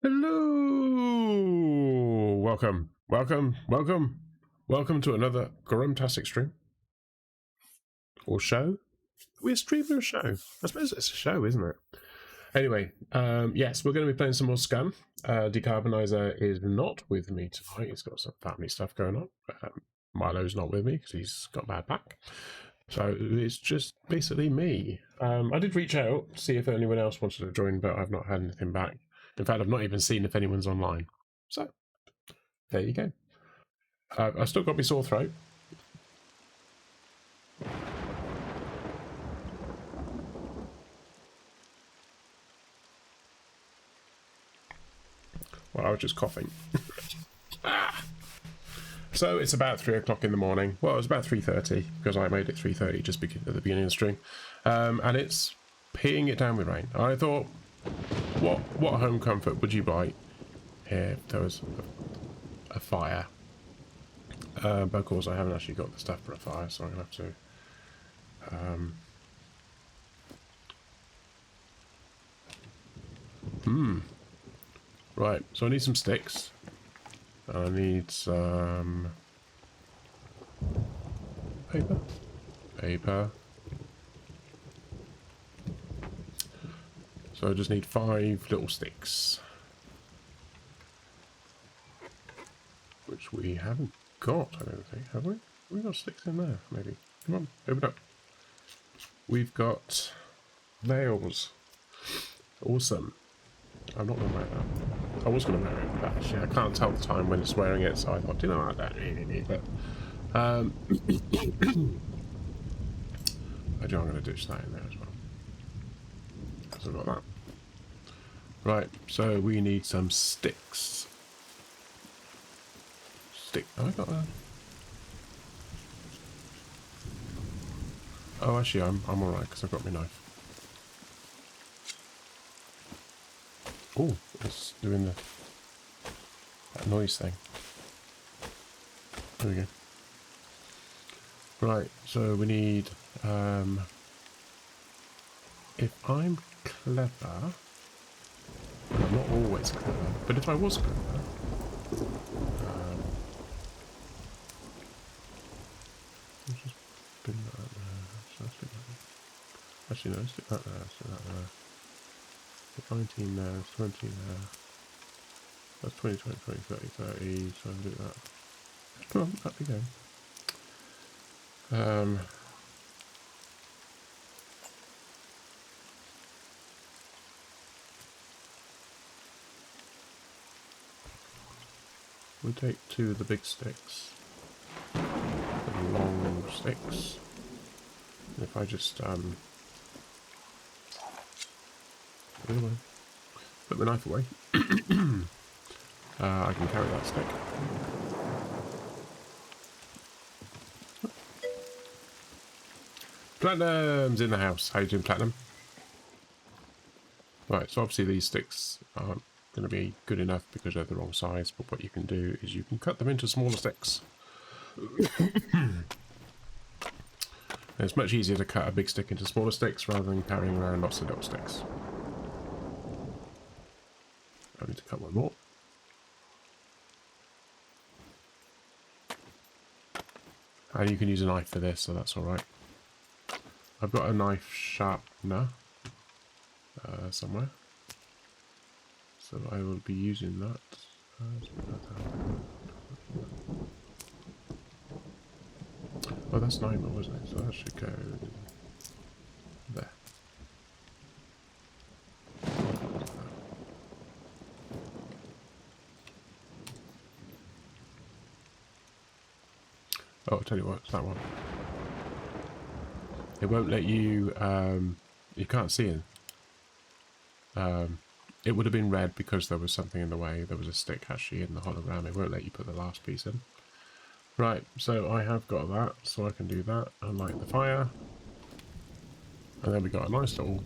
Hello! Welcome to another Grumtastic stream. Or show? We're streaming a show. I suppose it's a show, isn't it? Anyway, yes, we're going to be playing some more Scum. Decarbonizer is not with me tonight. He's got some family stuff going on. Milo's not with me because he's got a bad back. So it's just basically me. I did reach out to see if anyone else wanted to join, but I've not had anything back. In fact, I've not even seen if anyone's online. So, there you go. I've still got my sore throat. Well, I was just coughing. So it's about 3 o'clock in the morning. Well, it was about 3:30 because I made it 3:30 just at the beginning of the stream. And it's peeing it down with rain. I thought, what home comfort would you buy if there was a fire? But of course I haven't actually got the stuff for a fire, so I'm going to have to... Right, so I need some sticks. I need some... Paper. So I just need 5 little sticks. Which we haven't got, I don't think, have we? We've got sticks in there, maybe. Come on, open up. We've got nails. Awesome. I'm not going to wear that. I was going to wear it, but actually I can't tell the time when it's wearing it, so I thought, you know, I don't really need it. I do, I'm going to ditch that in there as well. So I've got that. Right, so we need some sticks. Oh, I got that. Oh, actually, I'm alright because I've got my knife. Oh, it's doing that noise thing. There we go. Right, so we need, if I'm clever, I'm not always clever, but if I was clever, let's just bin that out there. Actually, no, stick that there, stick that there. 19 there, 20 there. That's 20, 20, 20, 30, 30, so I'll do that. Come on, up we go. We'll take 2 of the big sticks. The long sticks. And if I just, put the knife away. I can carry that stick. Platinum's in the house. How you doing, Platinum? Right, so obviously these sticks aren't going to be good enough because they're the wrong size, but what you can do is you can cut them into smaller sticks. It's much easier to cut a big stick into smaller sticks rather than carrying around lots of little sticks. I need to cut one more. And you can use a knife for this, so that's alright. I've got a knife sharpener somewhere. So I will be using that. Oh, that's 9 more, wasn't it? So that should go there. Oh, I'll tell you what, it's that one. It won't let you, you can't see it. It would have been red because there was something in the way. There was a stick actually in the hologram. It won't let you put the last piece in. Right, so I have got that, so I can do that and light the fire. And then we got a nice little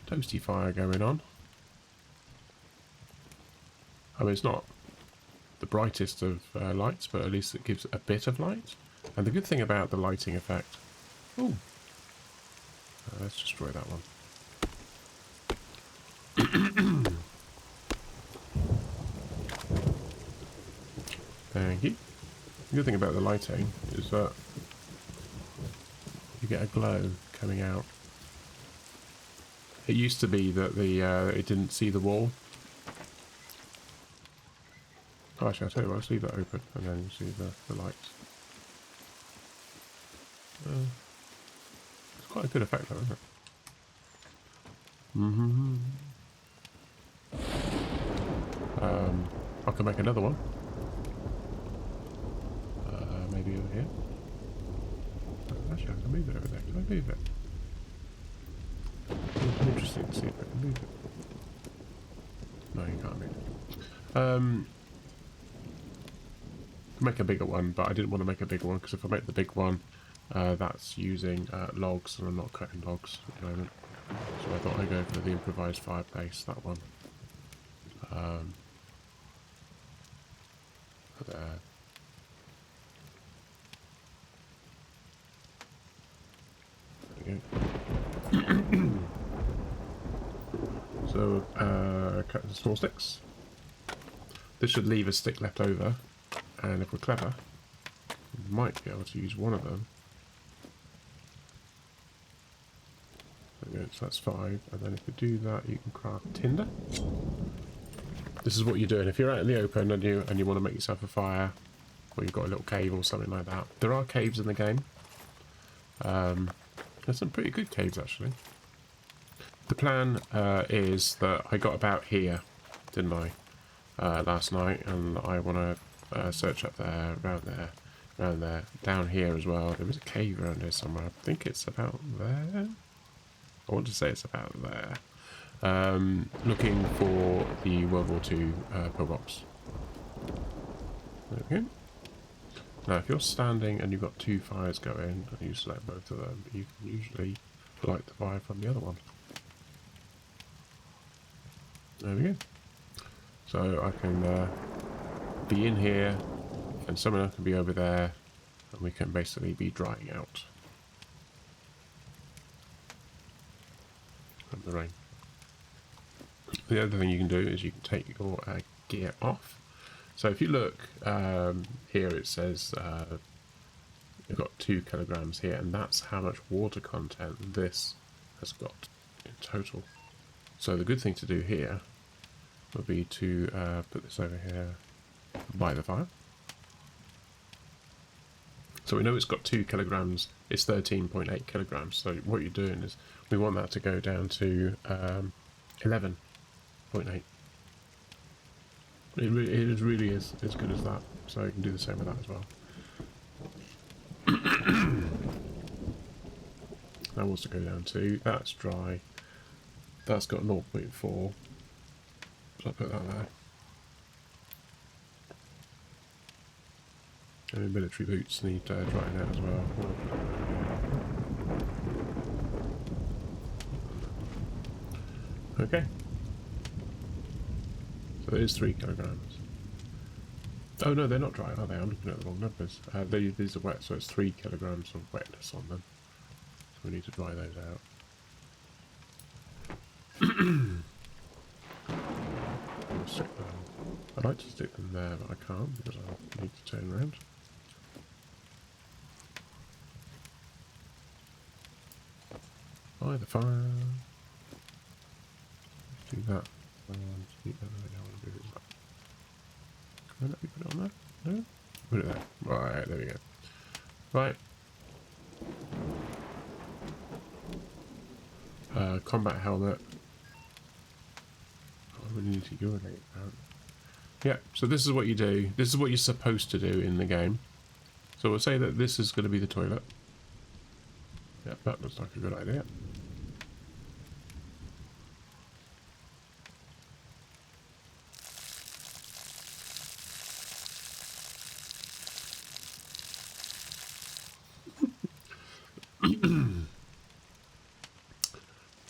toasty fire going on. I mean, it's not the brightest of lights, but at least it gives a bit of light. And the good thing about the lighting effect... Ooh. Let's destroy that one. Thank you. The good thing about the lighting is that you get a glow coming out. It used to be that it didn't see the wall. Oh, actually, I'll tell you what, let's leave that open and then you see the lights. It's quite a good effect though, isn't it? I can make another one. Maybe over here. Actually, I can move it over there. Can I move it? It's interesting to see if I can move it. No, you can't move it. Make a bigger one, but I didn't want to make a bigger one because if I make the big one, that's using logs, and I'm not cutting logs at the moment. So I thought I'd go for the improvised fireplace, that one. There. There we go. So, cut into small sticks. This should leave a stick left over, and if we're clever, we might be able to use one of them. There we go, so that's 5, and then if we do that, you can craft tinder. This is what you're doing. If you're out in the open and you want to make yourself a fire, or you've got a little cave or something like that. There are caves in the game. There's some pretty good caves actually. The plan is that I got about here, didn't I, last night, and I want to search up there, around there, down here as well. There was a cave around here somewhere. I think it's about there. I want to say it's about there. Looking for the World War II pillbox. There we go. Now, if you're standing and you've got 2 fires going, and you select both of them, you can usually light the fire from the other one. There we go. So I can be in here, and someone else can be over there, and we can basically be drying out from the rain. The other thing you can do is you can take your gear off. So if you look here, it says you've got 2 kilograms here, and that's how much water content this has got in total. So the good thing to do here would be to put this over here by the fire. So we know it's got 2 kilograms, it's 13.8 kilograms. So what you're doing is we want that to go down to 11.8. It really is as good as that, so you can do the same with that as well. That wants to go down to, that's dry, that's got 0.4, so I'll put that there. And military boots need drying out as well. Okay. So it is 3 kilograms. Oh no, they're not dry, are they? I'm looking at the wrong numbers. These are wet, so it's 3 kilograms of wetness on them. So we need to dry those out. I'd like to stick them there, but I can't because I need to turn around. By the fire. Let's do that. I want to do that. Can I let me put it on there? No? Put it there. Right, there we go. Right. Combat helmet. I really need to urinate apparently. Yeah, so this is what you do. This is what you're supposed to do in the game. So we'll say that this is going to be the toilet. Yeah, that looks like a good idea.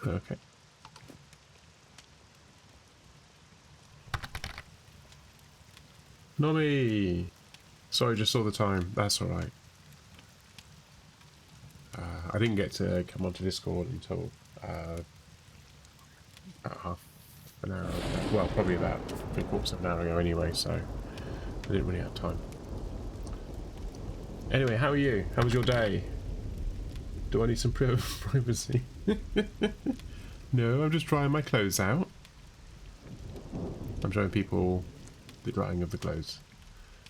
Okay. Nobby! Sorry, just saw the time. That's alright. I didn't get to come onto Discord until about half an hour ago. Well, probably about 3/4 of an hour ago anyway, so I didn't really have time. Anyway, how are you? How was your day? Do I need some privacy? No, I'm just drying my clothes out. I'm showing people the drying of the clothes.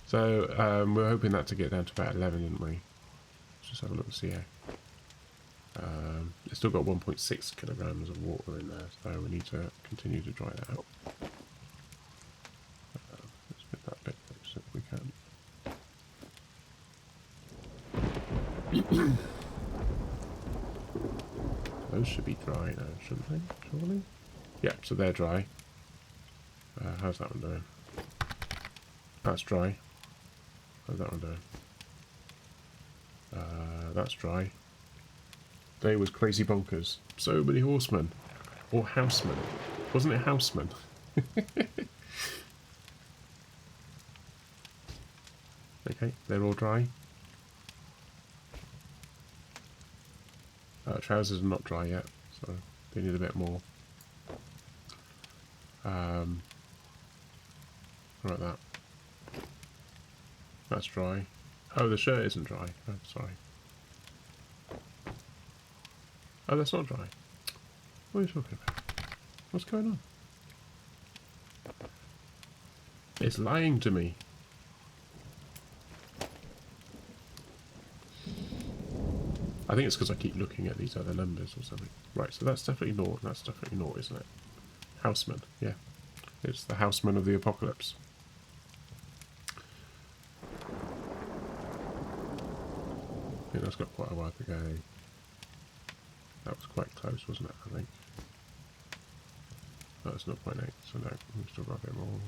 So we're hoping that to get down to about 11, didn't we? Let's just have a look and see here. It's still got 1.6 kilograms of water in there, so we need to continue to dry that out. Let's get that bit fixed if we can. Those should be dry now, shouldn't they? Surely? Yeah, so they're dry. How's that one doing? That's dry. How's that one doing? That's dry. Today was crazy bonkers. So many horsemen. Or housemen. Wasn't it housemen? Okay, they're all dry. Trousers are not dry yet, so they need a bit more. Like that. That's dry. Oh, the shirt isn't dry. Oh, sorry. Oh, that's not dry. What are you talking about? What's going on? It's lying to me. I think it's because I keep looking at these other numbers or something. Right, so that's definitely naught. That's definitely naught, isn't it? Houseman, yeah. It's the houseman of the apocalypse. I think that's got quite a while to go. That was quite close, wasn't it, I think? No, it's 0.8, so no, we've still got a bit more.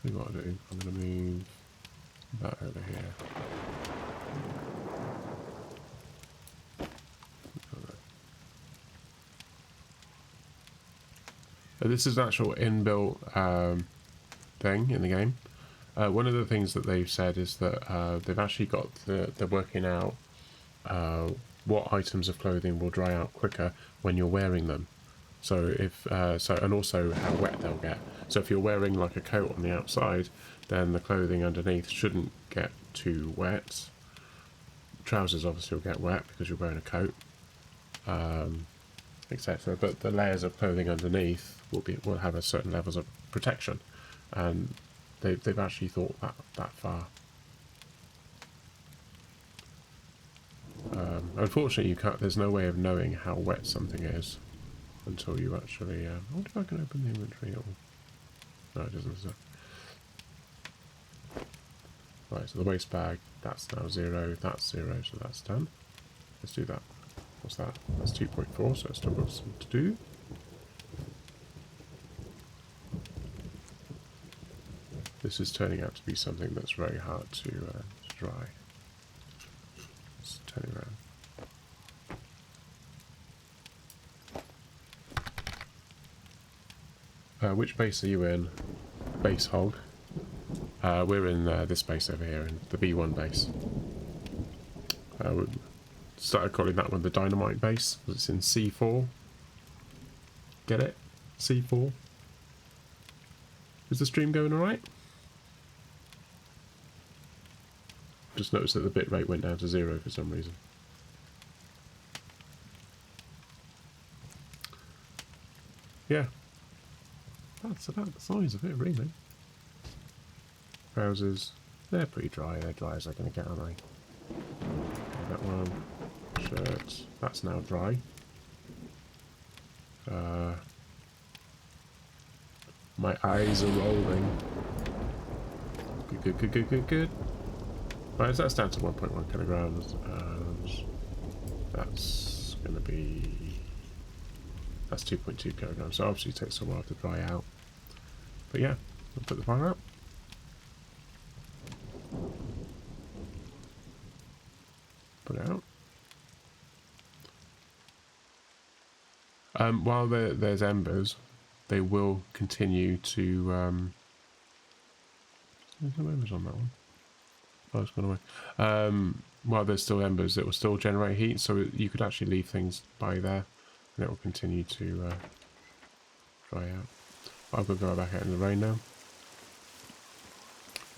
See what I do. I'm going to move that over here. This is an actual inbuilt thing in the game. One of the things that they've said is that they've actually got they're working out what items of clothing will dry out quicker when you're wearing them. So if and also how wet they'll get. So if you're wearing like a coat on the outside, then the clothing underneath shouldn't get too wet. Trousers obviously will get wet because you're wearing a coat, etc. But the layers of clothing underneath will have a certain levels of protection, and they've actually thought that far. Unfortunately, you can't. There's no way of knowing how wet something is until you actually. I wonder if I can open the inventory or. No, it doesn't. Right, so the waste bag, that's now 0. That's 0, so that's done. Let's do that. What's that? That's 2.4, so it's still got some to do. This is turning out to be something that's very hard to dry. Let's turn it around. Which base are you in? Base Hog. We're in this base over here, in the B1 base. We started calling that one the Dynamite base, because it's in C4. Get it? C4. Is the stream going alright? Just noticed that the bitrate went down to 0 for some reason. Yeah. That's about the size of it, really. Trousers, they're pretty dry. They're dry as they're going to get, aren't they? That one. Shirts, that's now dry. My eyes are rolling. Good. Right, so that's down to 1.1 kilograms. That's going to be... That's 2.2 kilograms, so obviously it takes a while to dry out. But yeah, we'll put the fire up. Put it out. While there's embers, they will continue to... There's no embers on that one. Oh, it's gone away. While there's still embers, it will still generate heat, so you could actually leave things by there, and it will continue to dry out. I've got to go back out in the rain now.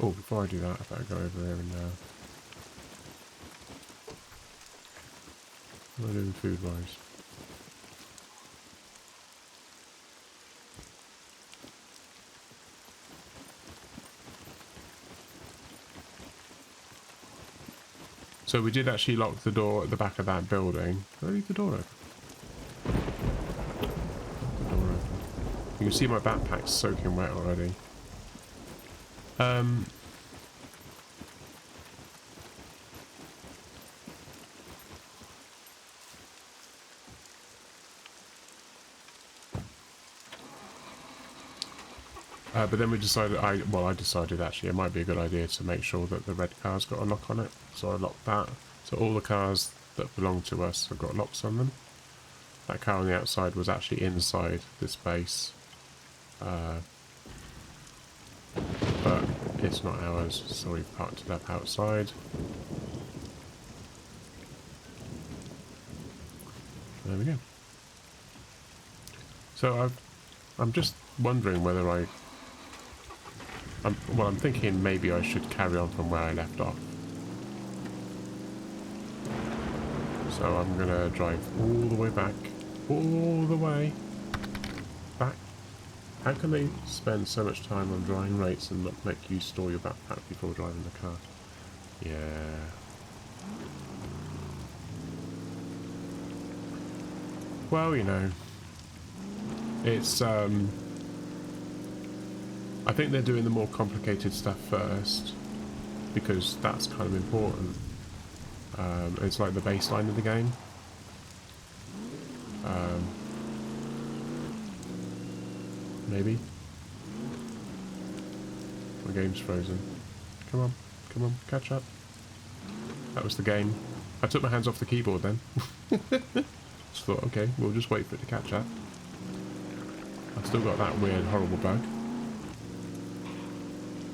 Oh, before I do that, I better go over here and what am I doing food-wise? So we did actually lock the door at the back of that building. Did I leave the door open? The door open. You can see my backpack's soaking wet already. But then we decided, I decided actually it might be a good idea to make sure that the red car's got a lock on it. So I locked that. So all the cars that belong to us have got locks on them. That car on the outside was actually inside this base. But it's not ours, so we've parked it up outside. There we go. So I'm just wondering whether I'm thinking maybe I should carry on from where I left off. So I'm gonna drive all the way back. All the way back. How can they spend so much time on drying rates and not make you store your backpack before driving the car? Yeah. Well, you know, it's I think they're doing the more complicated stuff first because that's kind of important. It's like the baseline of the game. Maybe. My game's frozen. Come on, catch up. That was the game. I took my hands off the keyboard then. Just thought, okay, we'll just wait for it to catch up. I've still got that weird, horrible bug.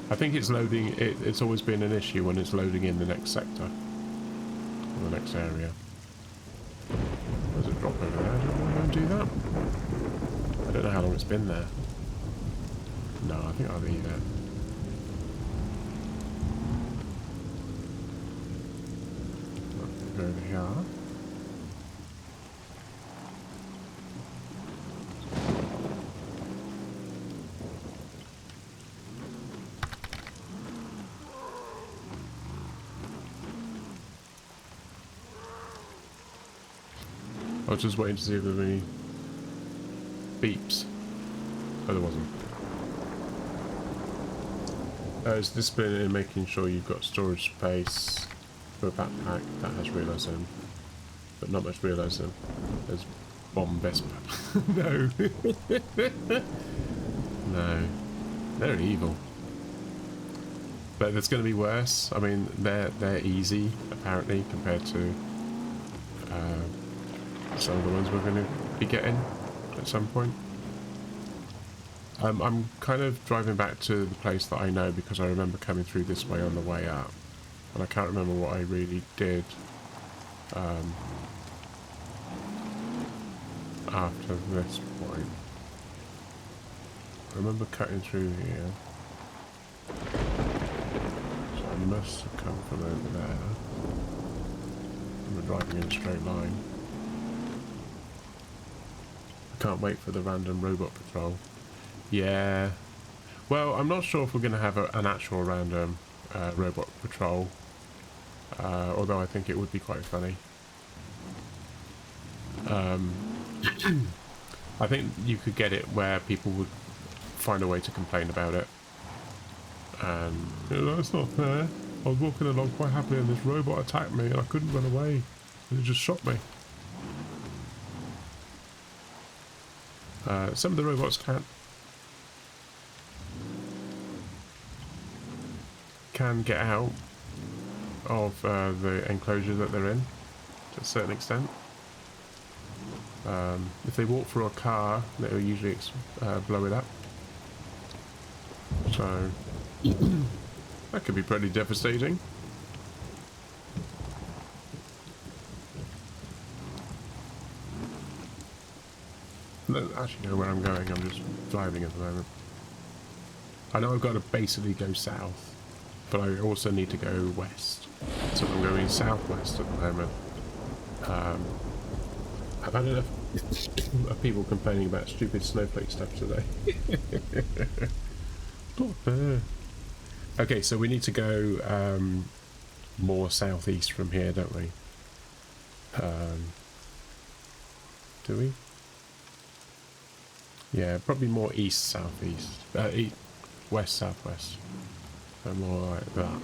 I think it's loading, it's always been an issue when it's loading in the next sector. Or the next area. There's a drop over there, don't want to go and do that. I don't know how long it's been there. No, I think I'll leave it. Go over here. I was just waiting to see if there were any beeps. Oh, there wasn't. It's discipline in making sure you've got storage space for a backpack that has realism, but not much realism. There's bomb best. No. No. They're evil. But it's going to be worse. I mean, they're easy apparently compared to some of the ones we're going to be getting at some point. I'm kind of driving back to the place that I know because I remember coming through this way on the way up, and I can't remember what I really did after this point. I remember cutting through here, so I must have come from over there. And we're driving in a straight line. I can't wait for the random robot patrol. Yeah. Well, I'm not sure if we're going to have an actual random robot patrol. Although I think it would be quite funny. I think you could get it where people would find a way to complain about it. And, you know, that's not fair. I was walking along quite happily and this robot attacked me and I couldn't run away. And it just shot me. Some of the robots can get out of the enclosure that they're in to a certain extent. If they walk through a car, they'll usually blow it up. So that could be pretty devastating. don't actually know where I'm going. I'm just driving at the moment. I know I've got to basically go south, but I also need to go west. So I'm going southwest at the moment. I've had enough of people complaining about stupid snowflake stuff today. Okay, so we need to go more southeast from here, don't we? Do we? Yeah, probably more east southeast. West southwest. So more like that.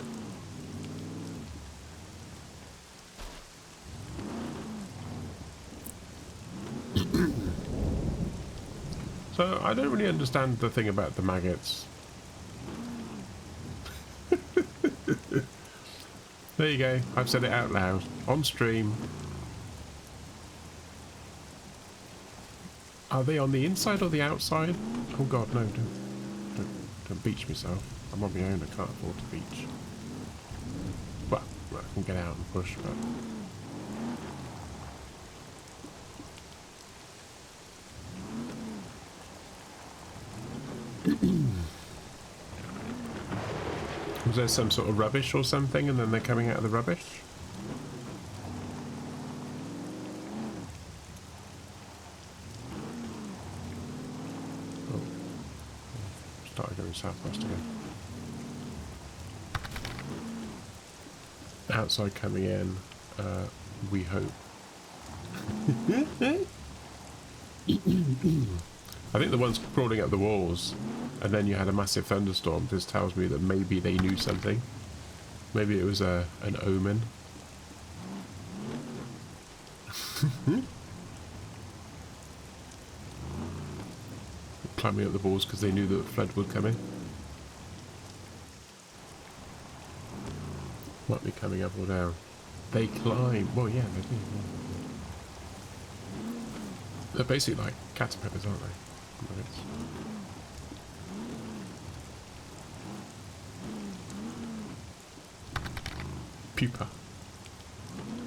So I don't really understand the thing about the maggots. There you go. I've said it out loud on stream. Are they on the inside or the outside? Oh god, no! Don't beach myself. I'm on my own. I can't afford to beach. Well, I can get out and push, but. Was there some sort of rubbish or something and then they're coming out of the rubbish? Oh. Started going southwest again. Outside coming in, we hope. I think the ones crawling up the walls and then you had a massive thunderstorm just tells me that maybe they knew something. Maybe it was an omen. Climbing up the walls because they knew that flood would come in. Might be coming up or down. They climb. Well, yeah, they do. They're basically like caterpillars, aren't they? Pupa.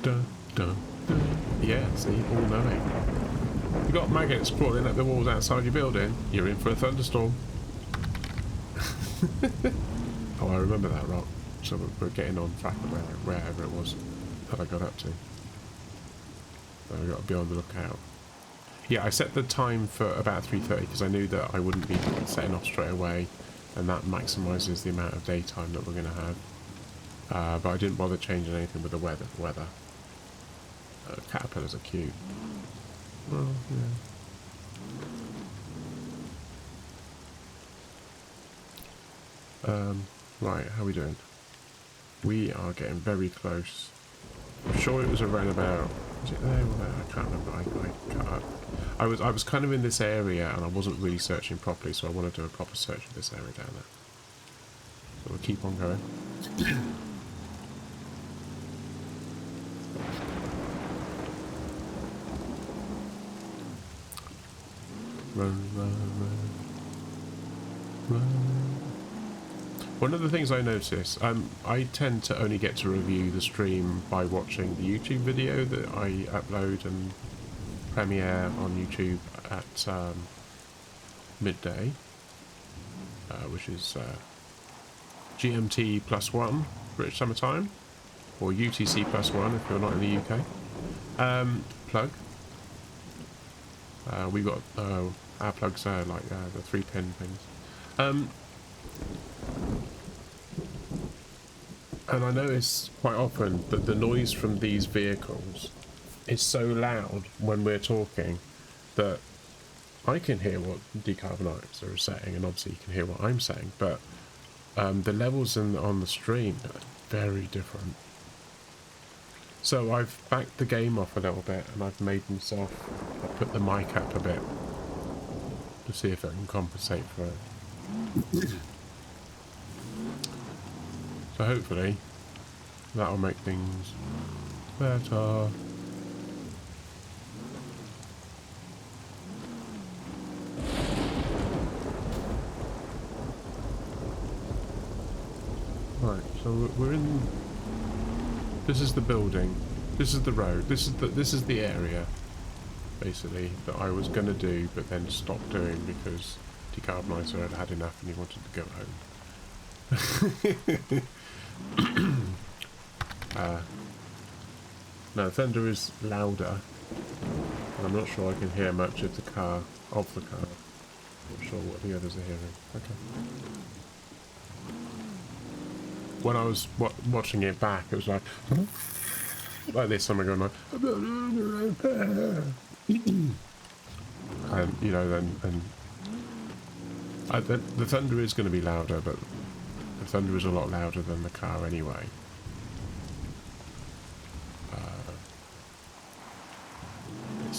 Dun, dun, dun. Yeah, see, all knowing. You got maggots crawling up the walls outside your building, you're in for a thunderstorm. Oh, I remember that rock. So we're getting on track of wherever it was that I got up to. So we've got to be on the lookout. Yeah, I set the time for about 3:30 because I knew that I wouldn't be setting off straight away, and that maximises the amount of daytime that we're going to have. But I didn't bother changing anything with the weather. Caterpillars are cute. Well, yeah. Right, how are we doing? We are getting very close. I'm sure it was around about. Was it there or there? I can't remember. I cut up. I was kind of in this area and I wasn't really searching properly, so I want to do a proper search of this area down there. So we'll keep on going. Run, run, run, run. One of the things I notice, I tend to only get to review the stream by watching the YouTube video that I upload and premiere on YouTube at midday, which is GMT +1 British Summer Time, or UTC +1 if you're not in the UK. Plug. We got our plugs are like the 3-pin things. And I notice quite often that the noise from these vehicles is so loud when we're talking that I can hear what Decarbonites are saying, and obviously you can hear what I'm saying, but the levels on the stream are very different. So I've backed the game off a little bit, and I've made myself put the mic up a bit to see if I can compensate for it. So hopefully that'll make things better. Right, so we're in. This is the building. This is the road. This is the area. basically, that I was going to do, but then stopped doing because Decarbonizer had had enough and he wanted to go home. No, thunder is louder, and I'm not sure I can hear much of the car. Not sure what the others are hearing. Okay. When I was watching it back, it was like this. Something going on, and you know, the thunder is going to be louder, but the thunder is a lot louder than the car anyway.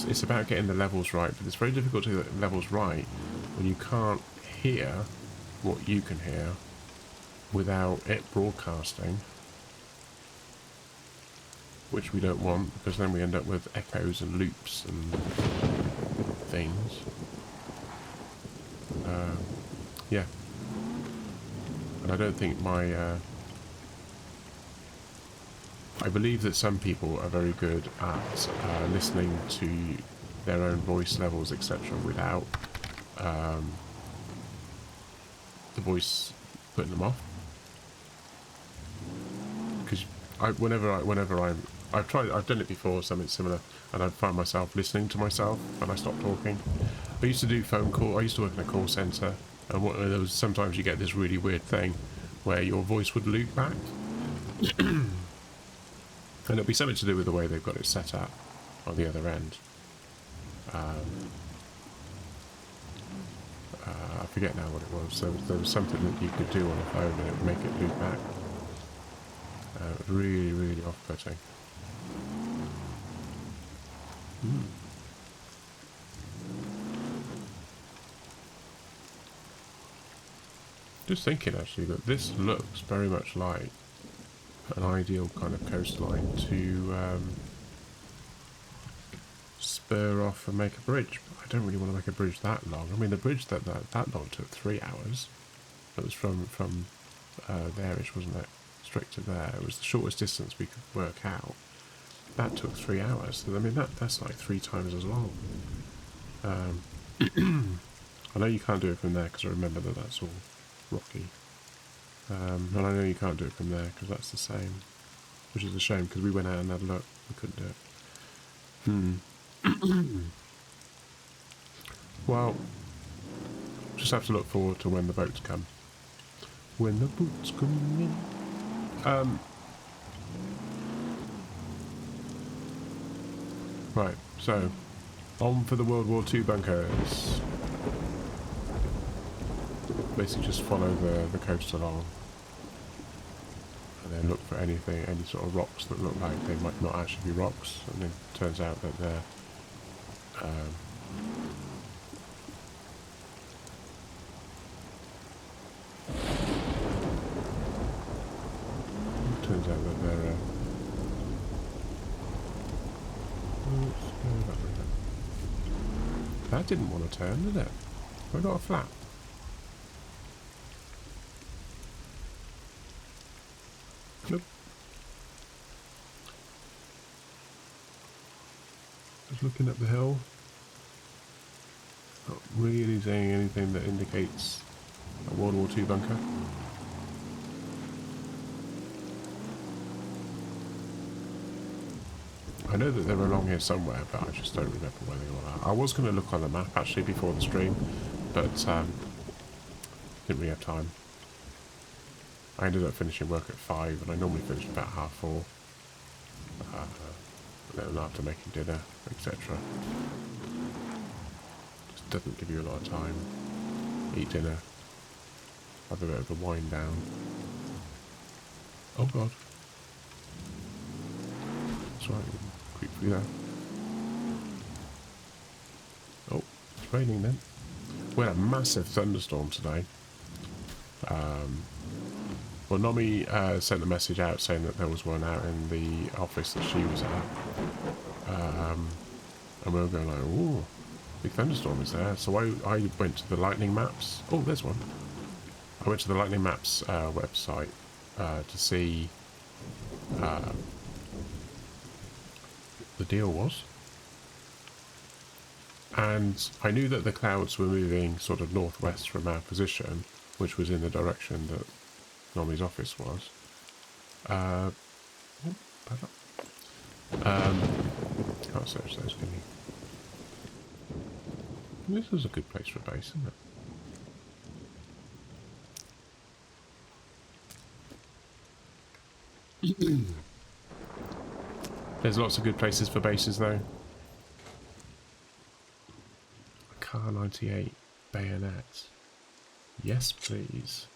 It's about getting the levels right, but it's very difficult to get the levels right when you can't hear what you can hear without it broadcasting, which we don't want, because then we end up with echoes and loops and things. Yeah. And I don't think I believe that some people are very good at listening to their own voice levels, etc., without the voice putting them off. Because I've done it before, something similar, and I find myself listening to myself when I stop talking. I used to do phone call. I used to work in a call centre, and sometimes you get this really weird thing where your voice would loop back. And it'll be something to do with the way they've got it set up on the other end. I forget now what it was. So there was something that you could do on a phone and it would make it loop back. Really, really off-putting. Just thinking actually that this looks very much like an ideal kind of coastline to spur off and make a bridge. But I don't really want to make a bridge that long. I mean, the bridge that long took 3 hours. It was from there-ish, wasn't it? Straight to there. It was the shortest distance we could work out. That took 3 hours. So I mean, that's like 3 times as long. I know you can't do it from there because I remember that's all rocky. And I know you can't do it from there because that's the same, which is a shame because we went out and had a look. We couldn't do it. Well, just have to look forward to when the boats come. When the boats come in. Right, so on for the World War II bunkers. Basically just follow the coast along and then look for any sort of rocks that look like they might not actually be rocks, and then it turns out that they're that didn't want to turn, did it? I got a flap. Nope. Just looking up the hill. Not really seeing anything that indicates a World War II bunker. I know that they're along here somewhere, but I just don't remember where they all are. I was going to look on the map actually before the stream, but didn't really have time. I ended up finishing work at 5, and I normally finish about 4:30. Then after making dinner, etc. Just doesn't give you a lot of time. Eat dinner, have a bit of a wind down. Oh god. That's right. There. Oh, it's raining then. We had a massive thunderstorm today. Well, Nomi sent a message out saying that there was one out in the office that she was at. And we were going like, ooh, big thunderstorm is there. So I went to the lightning maps. Oh, there's one. I went to the lightning maps website to see the deal was. And I knew that the clouds were moving sort of northwest from our position, which was in the direction that Nomi's office was. Oh, bad luck. Can't search those, can you? This is a good place for a base, isn't it? There's lots of good places for bases, though. Car 98 bayonet. Yes, please.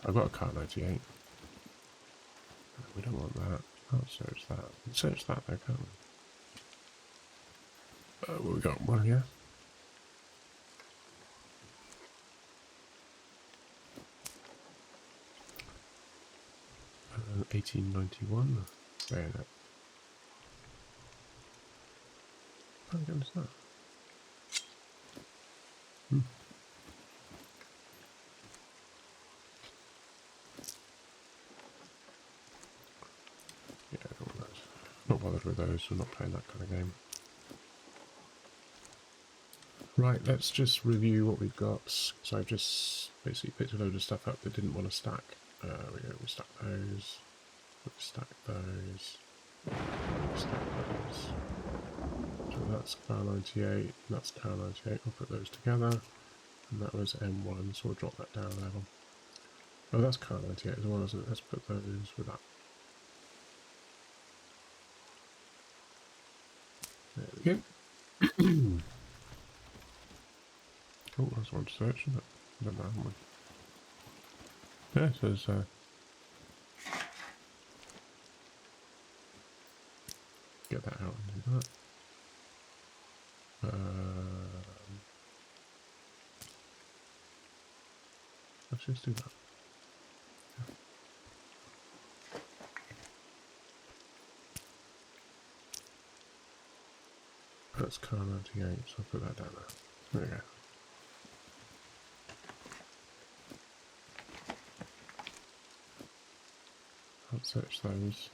I've got a car 98. We don't want that. Can't search that. We can search that though, can't we? Well, we got one here. Uh, 1891 bayonet. Can't get into that. Yeah, I don't want those. Not bothered with those. We're not playing that kind of game. Right, let's just review what we've got. So I've just basically picked a load of stuff up that didn't want to stack. We stack those. We stack those. We stack those. So that's car 98. That's car 98. We'll put those together. And that was M1, so we'll drop that down a level. Oh, that's car 98 as well, isn't it? Let's put those with that. There we go. Oh, that's one to search, isn't it? I don't know, haven't we? Yeah, it says, get that out and do that. Let's just do that. Yeah. That's car 98, so I'll put that down there. There we go. I'll search those.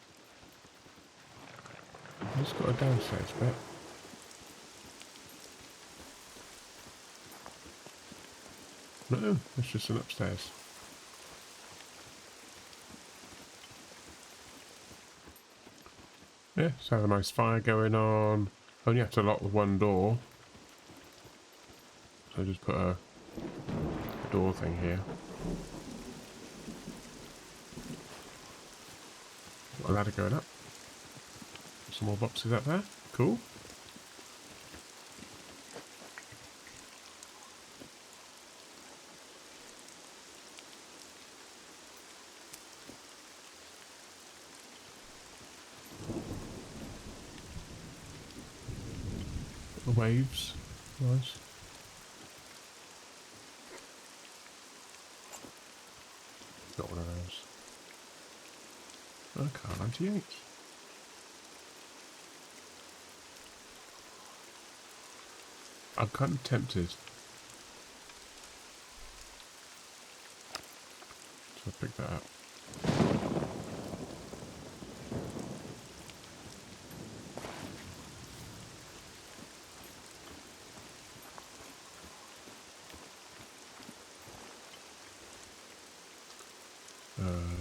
I've just got a downstairs bit. No, it's just an upstairs. Yeah, so have a nice fire going on. Only have to lock the one door. So just put a door thing here. Got a ladder going up. Some more boxes up there. Cool. The waves. Nice. Got one of those. Oh, car 98. I'm kind of tempted. So I'll pick that up.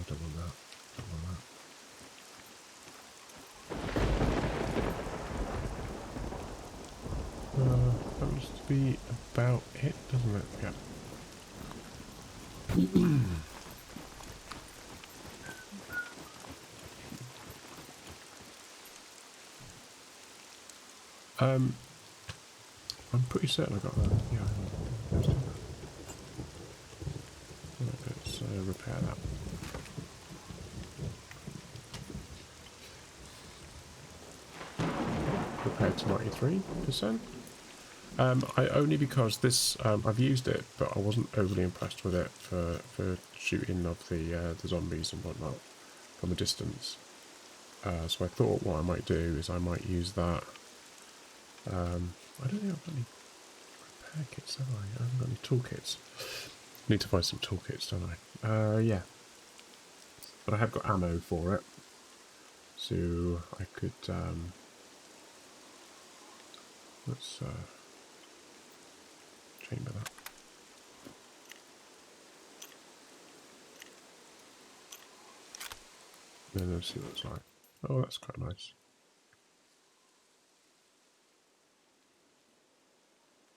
Don't want that. Don't want that. That looks to be about it, doesn't it? Yeah. I'm pretty certain I got that. Yeah, let's do that. Let's repair that. Repaired to 93%. Only because this I've used it, but I wasn't overly impressed with it for shooting of the zombies and whatnot from a distance. So I thought what I might do is I might use that. I don't think I've got any repair kits, have I? I haven't got any toolkits. Need to find some toolkits, don't I? Yeah. But I have got ammo for it, so I could Let's chamber that. And then let's see what it's like. Oh, that's quite nice.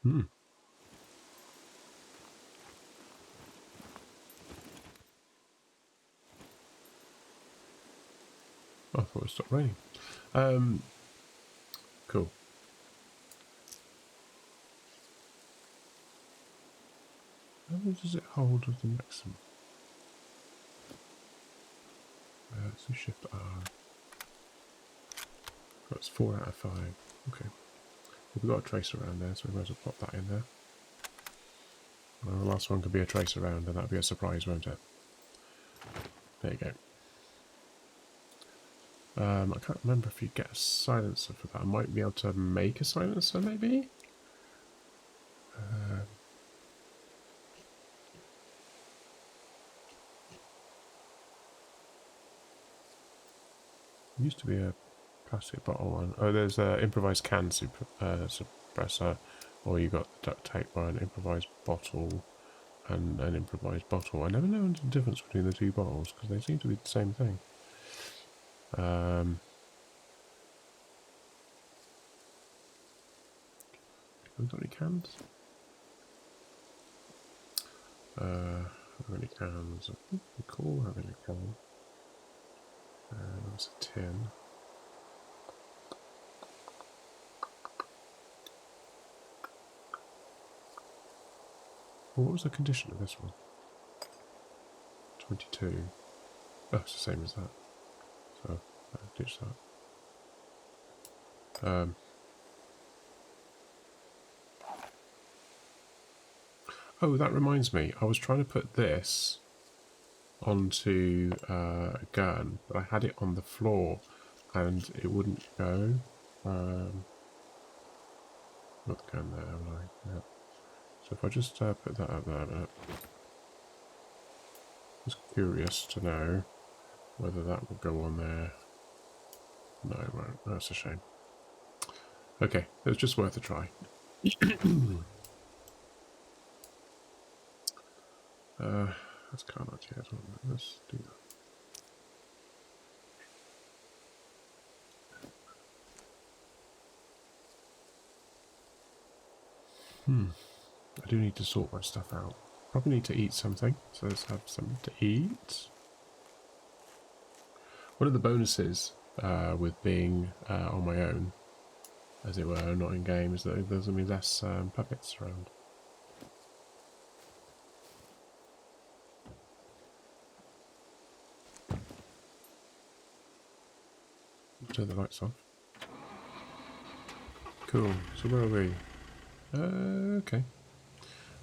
Hmm. I thought it stopped raining. Cool. How much does it hold of the maximum? So shift R. That's 4 out of 5. Okay. We've got a tracer around there, so we might as well pop that in there. Well, the last one could be a tracer around, and that'll be a surprise, won't it? There you go. I can't remember if you get a silencer for that. I might be able to make a silencer, maybe? Used to be a plastic bottle one. Oh, there's an improvised can suppressor, or you got the duct tape by an improvised bottle and an improvised bottle. I never know the difference between the two bottles because they seem to be the same thing. Have we got any cans? Have we got any cans? I think we recall having a can. That's a tin. Well, what was the condition of this one? 22. Oh, it's the same as that. So, I'll ditch that. Oh, that reminds me. I was trying to put this onto a gun, but I had it on the floor and it wouldn't go. Not the gun there, am I? Yeah. So if I just put that up there, just curious to know whether that will go on there. No, it won't. That's a shame. Okay, it was just worth a try. That's not yet. Let's do that. I do need to sort my stuff out. Probably need to eat something, so let's have something to eat. One of the bonuses with being on my own, as it were, not in game, is that there's going to be less puppets around. Turn the lights off. Cool. So where are we? Okay.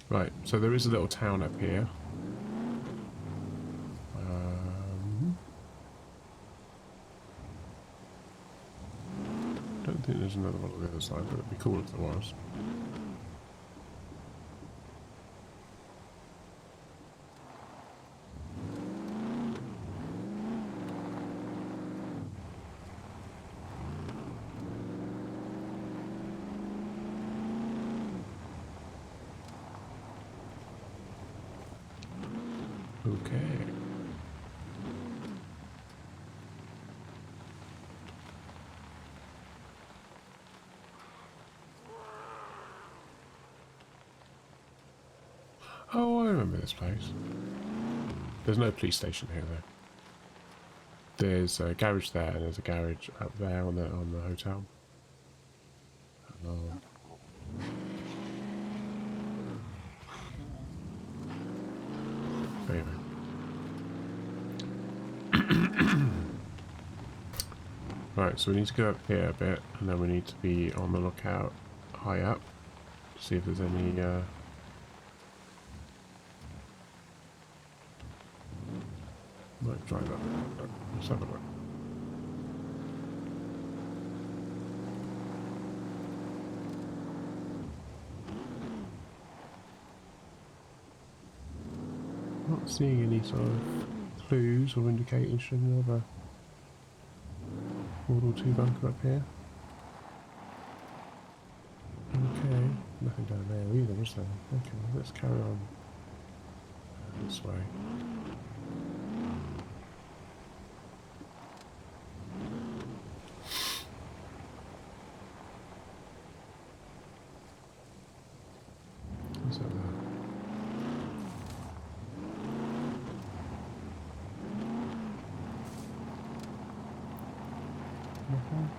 Right. So there is a little town up here. Don't think there's another one on the other side, but it'd be cool if there was. Okay. Oh, I remember this place. There's no police station here, though. There's a garage there, and there's a garage up there on the hotel. Oh. Anyway. Right, so we need to go up here a bit, and then we need to be on the lookout high up to see if there's any might try that. Let's have a look. Not seeing any sort of clues or indication of a World War II bunker up here. Nothing down there either, is there? Okay, let's carry on this way. What's that there? Nothing.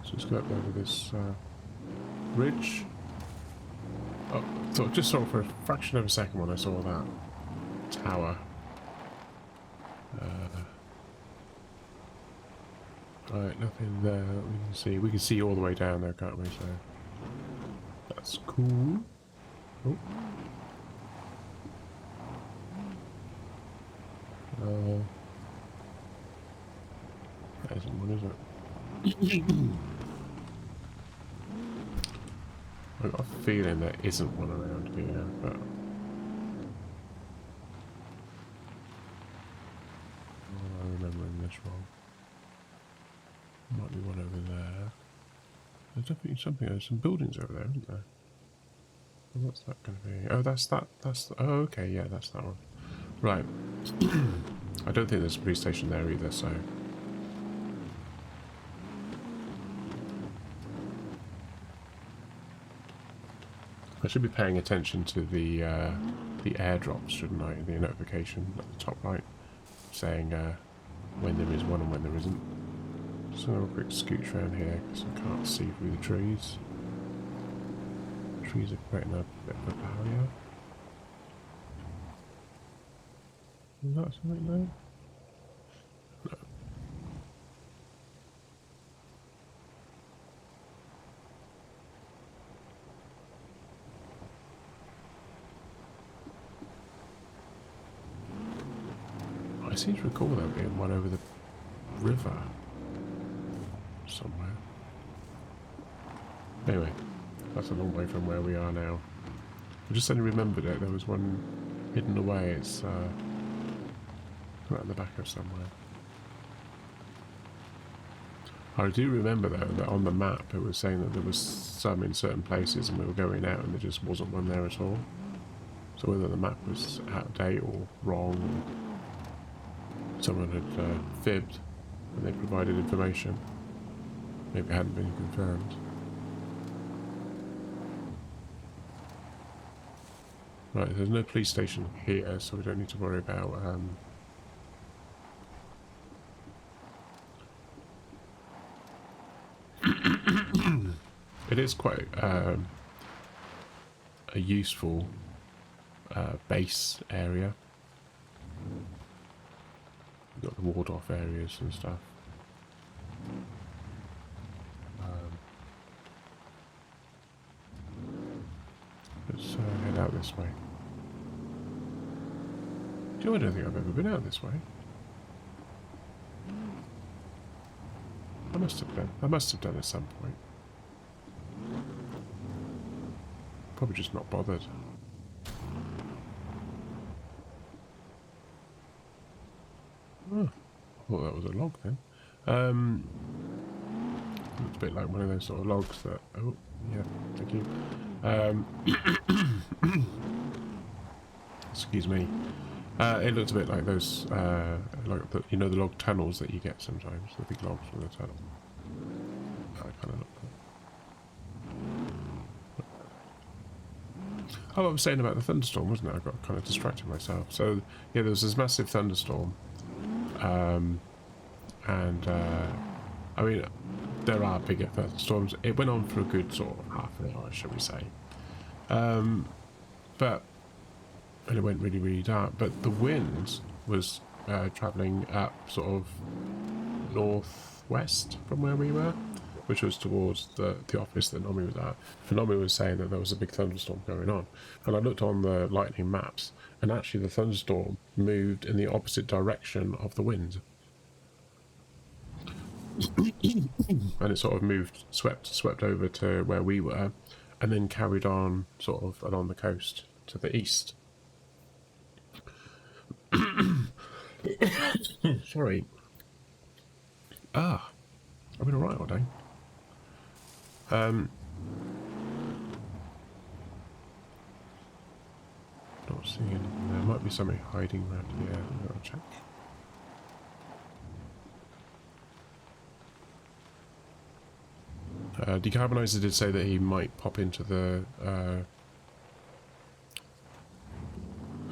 So let's go up over this ridge. Oh, so just saw for a fraction of a second when I saw that tower. Right, nothing there that we can see. We can see all the way down there, can't we? So that's cool. Oh. That isn't one, is it? I've got a feeling there isn't one around here, but I'm remembering this wrong. Might be one over there. There's definitely something. There's some buildings over there, isn't there? Well, what's that going to be? Oh, that's that. That's oh, okay. Yeah, that's that one. Right. I don't think there's a police station there either. So I should be paying attention to the airdrops, shouldn't I? The notification at the top right, saying when there is one and when there isn't. Just gonna have a quick scooch around here because I can't see through the trees. The trees are creating a bit of a barrier. Is that something there? No. I seem to recall there being one over the river somewhere. Anyway, that's a long way from where we are now. I just suddenly remembered it. There was one hidden away. It's right in the back of somewhere. I do remember though that on the map it was saying that there was some in certain places and we were going out and there just wasn't one there at all. So whether the map was out of date or wrong, or someone had fibbed and they provided information. Maybe it hadn't been confirmed. Right, there's no police station here, so we don't need to worry about it is quite a useful base area. We've got the ward off areas and stuff. Let's head out this way. Do you know, I don't think I've ever been out this way. I must have been. I must have done at some point. Probably just not bothered. Oh, I thought that was a log then. Looks a bit like one of those sort of logs that... Oh, yeah, thank you. Excuse me. It looks a bit like those, like the, you know, the log tunnels that you get sometimes, the big logs from the tunnel. That kind of look. Oh, I was saying about the thunderstorm, wasn't it? I got kind of distracted myself. So, yeah, there was this massive thunderstorm. I mean, there are bigger thunderstorms. It went on for a good sort of half an hour, shall we say. And it went really, really dark. But the wind was travelling up sort of northwest from where we were, which was towards the office that Nomi was at. And Nomi was saying that there was a big thunderstorm going on. And I looked on the lightning maps, and actually the thunderstorm moved in the opposite direction of the wind. And it sort of moved, swept over to where we were, and then carried on sort of along the coast to the east. Sorry. I've been alright all day. See anything there? Might be something hiding around here. I'll check. Decarbonizer did say that he might pop into the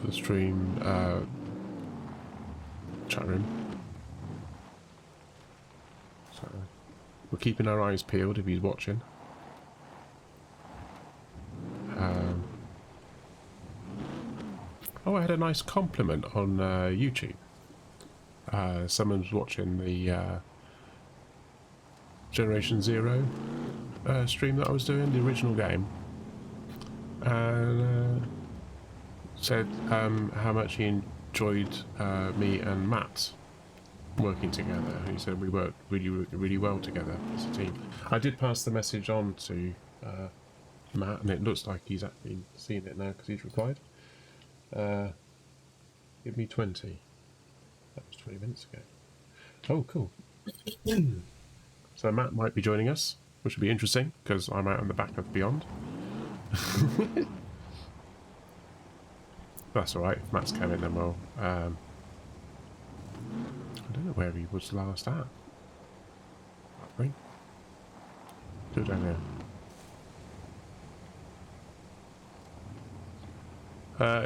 stream chat room. So we're keeping our eyes peeled if he's watching. Oh, I had a nice compliment on YouTube. Someone was watching the Generation Zero stream that I was doing, the original game, and said how much he enjoyed me and Matt working together. He said we worked really well together as a team. I did pass the message on to Matt, and it looks like he's actually seen it now because he's replied. Give me 20. That was 20 minutes ago. Oh, cool. So Matt might be joining us, which would be interesting because I'm out on the back of Beyond. That's alright. If Matt's coming, then we'll... I don't know where he was last at. Right? Still don't know.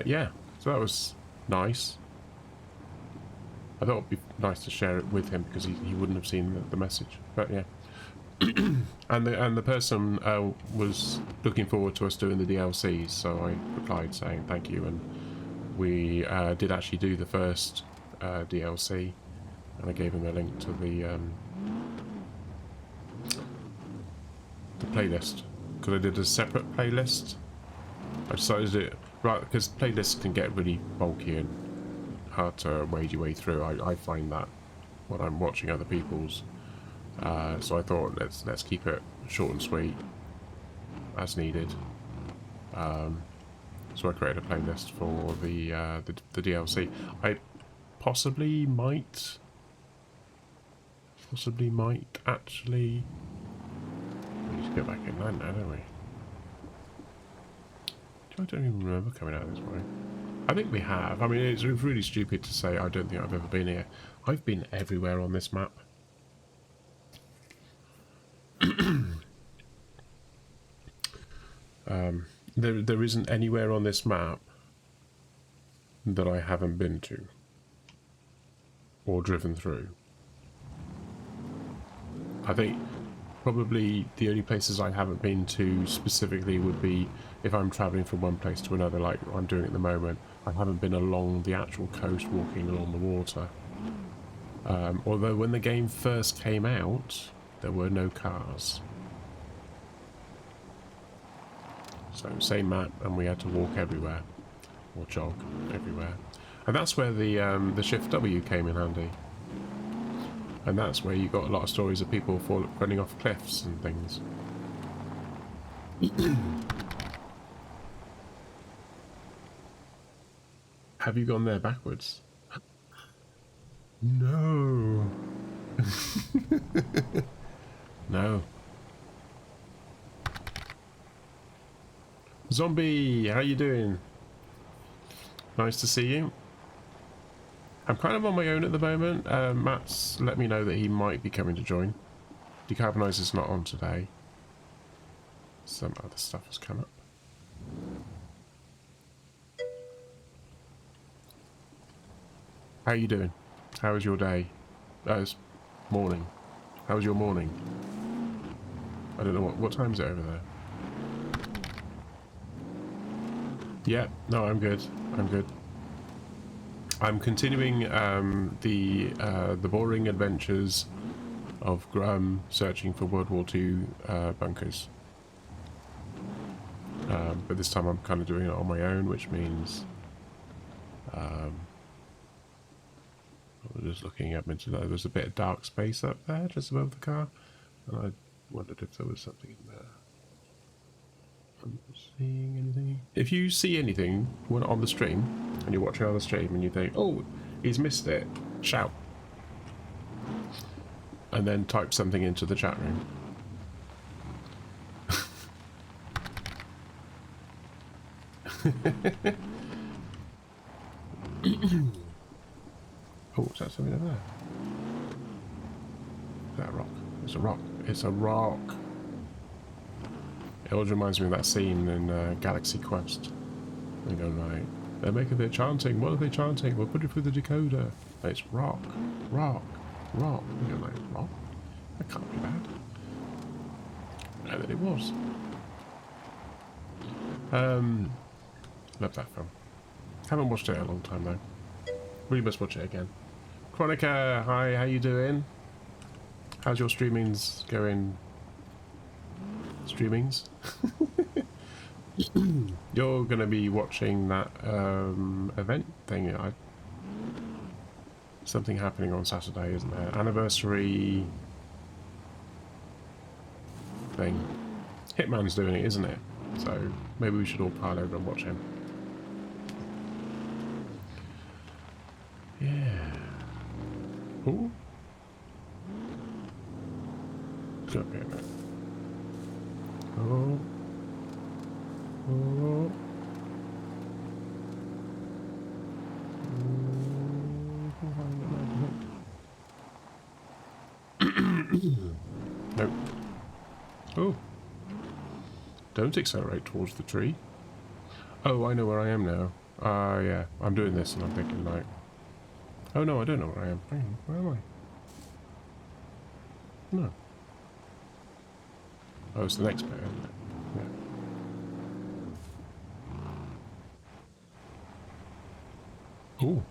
Yeah, so that was nice. I thought it'd be nice to share it with him because he wouldn't have seen the message. But yeah, and the person was looking forward to us doing the DLCs, so I replied saying thank you, and we did actually do the first DLC, and I gave him a link to the playlist because I did a separate playlist. I decided it right because playlists can get really bulky and hard to wade your way through. I find that when I'm watching other people's, so I thought let's keep it short and sweet as needed. So I created a playlist for the DLC. I possibly might actually. We need to go back inland now, don't we? I don't even remember coming out this way. I think we have. I mean, it's really stupid to say I don't think I've ever been here. I've been everywhere on this map. There isn't anywhere on this map that I haven't been to or driven through. I think probably the only places I haven't been to specifically would be if I'm travelling from one place to another, like I'm doing at the moment. I haven't been along the actual coast, walking along the water. Although when the game first came out, there were no cars. So same map, and we had to walk everywhere, or jog everywhere. And that's where the Shift W came in handy. And that's where you got a lot of stories of people running off cliffs and things. Have you gone there backwards? No. No. Zombie, how you doing? Nice to see you. I'm kind of on my own at the moment. Matt's let me know that he might be coming to join. Decarbonizer's not on today. Some other stuff has come up. How are you doing? How was your day? It's morning. How was your morning? I don't know what time is it over there? Yeah, no, I'm good. I'm good. I'm continuing the boring adventures of Grum searching for World War II bunkers. But this time I'm kind of doing it on my own, which means just looking up into that. There's a bit of dark space up there just above the car, and I wondered if there was something in there. I'm not seeing anything. If you see anything on the stream, and you're watching on the stream and you think, oh, he's missed it, shout. And then type something into the chat room. Oh, is that something over there? Is that a rock? It's a rock. It's a rock. It always reminds me of that scene in Galaxy Quest. They go, right, they're making their chanting. What are they chanting? We'll put it through the decoder. It's rock, rock, rock. You go like, rock? That can't be bad. And then it was. Love that film. Haven't watched it in a long time though. Really must watch it again. Chronica, hi, how you doing? How's your streamings going? Streamings? You're gonna be watching that event thing. Something happening on Saturday, isn't there? Anniversary thing. Hitman's doing it, isn't it? So maybe we should all pile over and watch him. Yeah. Ooh. Let's go up here a minute. Oh. Oh. Nope. Oh. Don't accelerate towards the tree. Oh, I know where I am now. Yeah. I'm doing this and I'm thinking like... Oh no, I don't know where I am. Hang on, where am I? No. Oh, it's the next bit, isn't it? Yeah. Oh.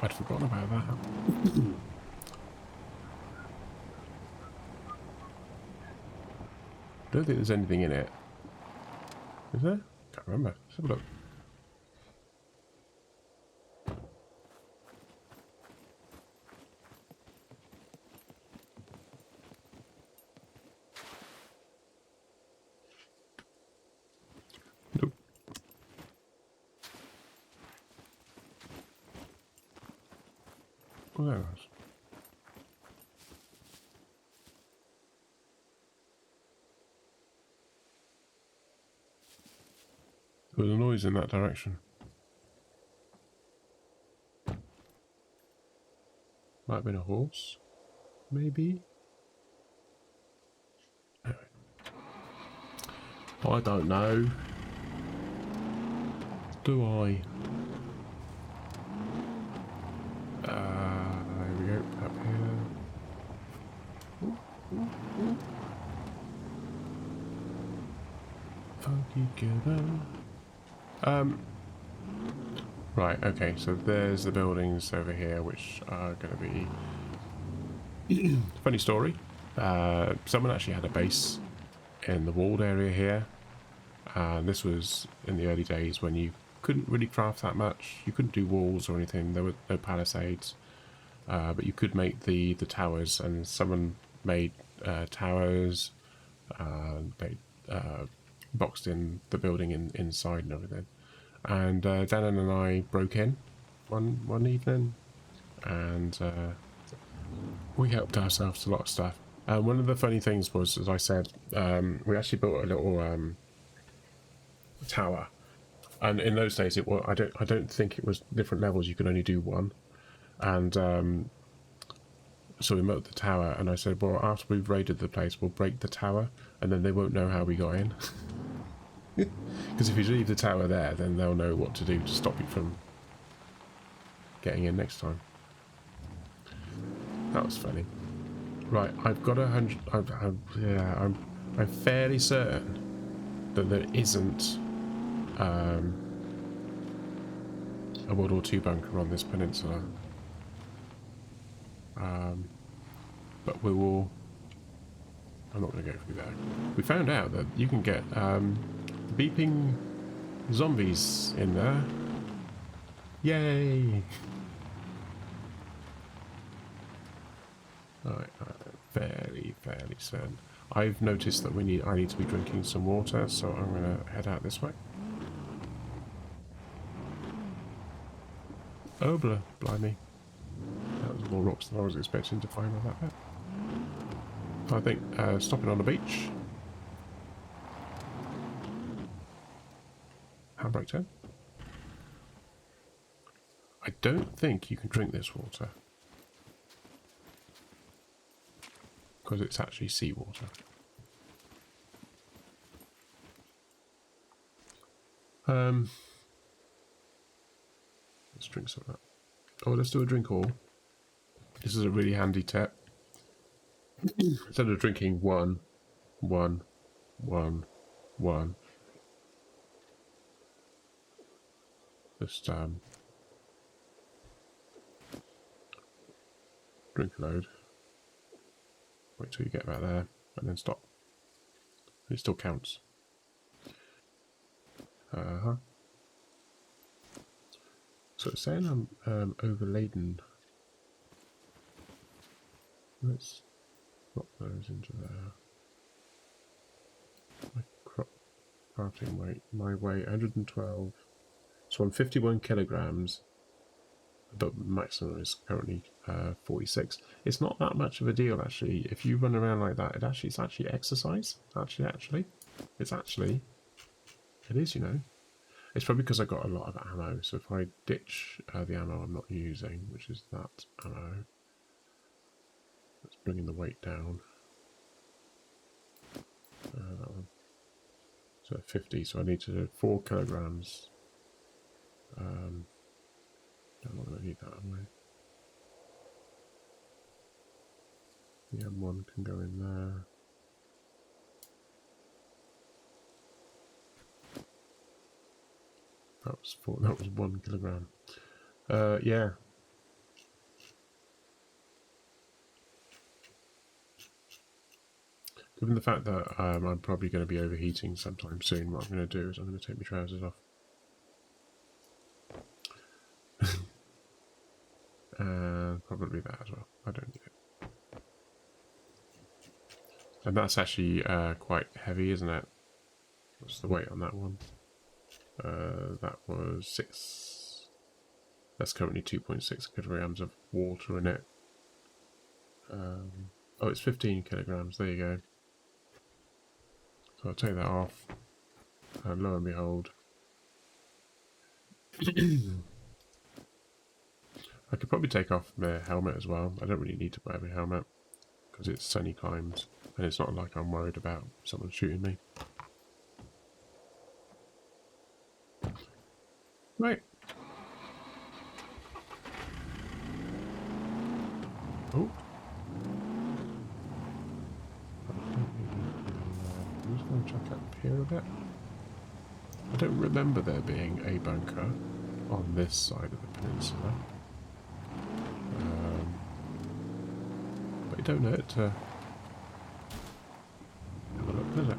I'd forgotten about that. Don't think there's anything in it. Is there? Can't remember. Let's have a look. Nope. Oh, there it was. There was a noise in that direction. Might have been a horse. Maybe? Anyway. I don't know. Do I? There we go. Up here. Ooh, ooh, ooh. Funky kiddo. Right, okay, so there's the buildings over here, which are going to be... Funny story. Someone actually had a base in the walled area here. This was in the early days when you couldn't really craft that much. You couldn't do walls or anything. There were no palisades. But you could make the towers, and someone made towers. They boxed in the building inside and everything. And Dannon and I broke in one evening, and we helped ourselves to a lot of stuff. One of the funny things was, as I said, we actually built a little tower, and in those days I don't think it was different levels. You could only do one, and so we built the tower. And I said, well, after we've raided the place, we'll break the tower, and then they won't know how we got in. Because if you leave the tower there, then they'll know what to do to stop you from getting in next time. That was funny. Right, I've got 100. I'm fairly certain that there isn't a World War II bunker on this peninsula. But we will. I'm not going to go through there. We found out that you can get beeping zombies in there. Yay! Alright, fairly certain. I've noticed that I need to be drinking some water, so I'm going to head out this way. Oh, blimey. That was more rocks than I was expecting to find on that bit. I think stopping on the beach. Handbrake turn. I don't think you can drink this water. Because it's actually seawater. Let's drink some of that. Oh, let's do a drink all. This is a really handy tip. Instead of drinking one, just drink a load. Wait till you get about there, and then stop. It still counts. So it's saying I'm overladen. Let's drop those into there. My crafting weight. My weight 112. So I'm 51 kilograms. But maximum is currently 46. It's not that much of a deal actually. If you run around like that, it's actually exercise. It is, you know. It's probably because I got a lot of ammo. So if I ditch the ammo I'm not using, which is that ammo, that's bringing the weight down. That one. So 50. So I need to do 4 kilograms. I'm not going to need that, am I? The M1 can go in there. That was 4. That was 1 kilogram. Yeah. Given the fact that I'm probably going to be overheating sometime soon, what I'm going to do is I'm going to take my trousers off. And probably that as well. I don't need it. And that's actually quite heavy, isn't it? What's the weight on that one? That was 6. That's currently 2.6 kilograms of water in it. Oh, it's 15 kilograms. There you go. So I'll take that off. And lo and behold. I could probably take off my helmet as well. I don't really need to wear my helmet because it's sunny climes and it's not like I'm worried about someone shooting me. Right. Oh. I'm just going to check up here a bit. I don't remember there being a bunker on this side of the peninsula. But it don't hurt to have a look, does it?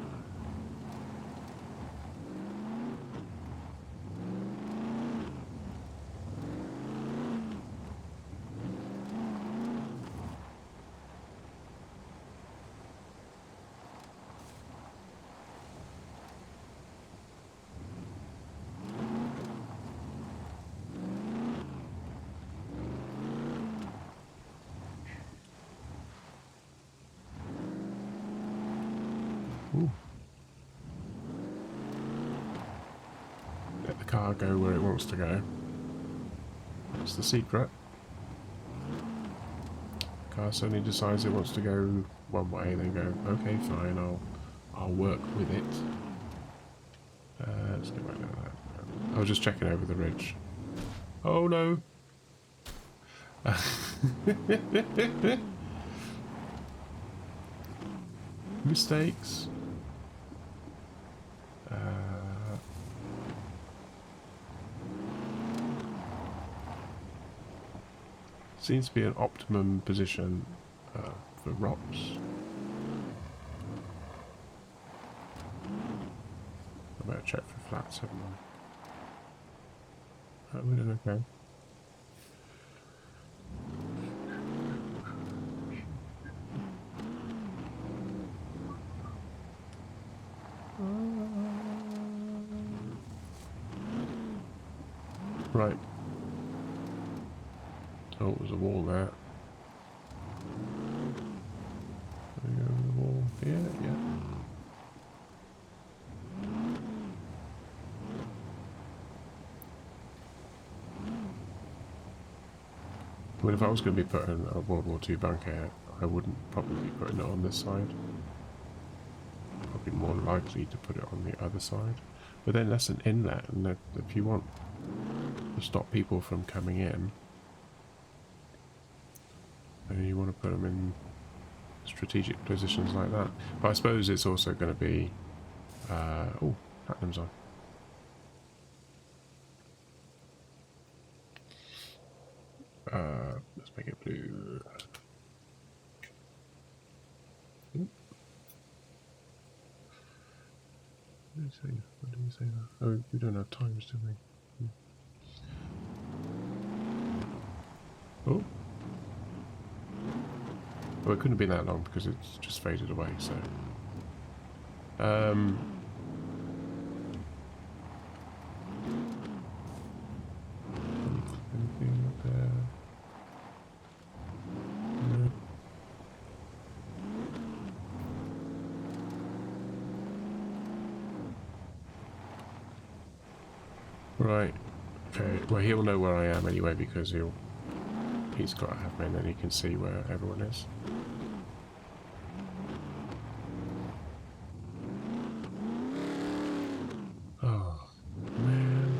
Ooh. Let the car go where it wants to go. That's the secret. The car suddenly decides it wants to go one way, then go, okay, fine, I'll work with it. Let's get back down there. I was just checking over the ridge. Oh no! Mistakes. Seems to be an optimum position for rocks. I better check for flats, haven't I? We're doing okay. Right. Oh, there's a wall there. There we go, the wall. Yeah. I mean, if I was going to be putting a World War II bunker, I wouldn't probably be putting it on this side. Probably more likely to put it on the other side. But then that's an inlet, and if you want to stop people from coming in, then you want to put them in strategic positions like that. But I suppose it's also going to be... oh, platinum's on. Let's make it blue. Ooh. What did you say that? Oh, we don't have times, do we? Oh. Well, it couldn't have been that long because it's just faded away, so... anything up there? No. Right. Okay. Well, he'll know where I am anyway because he's got to have me, and then he can see where everyone is. Oh man.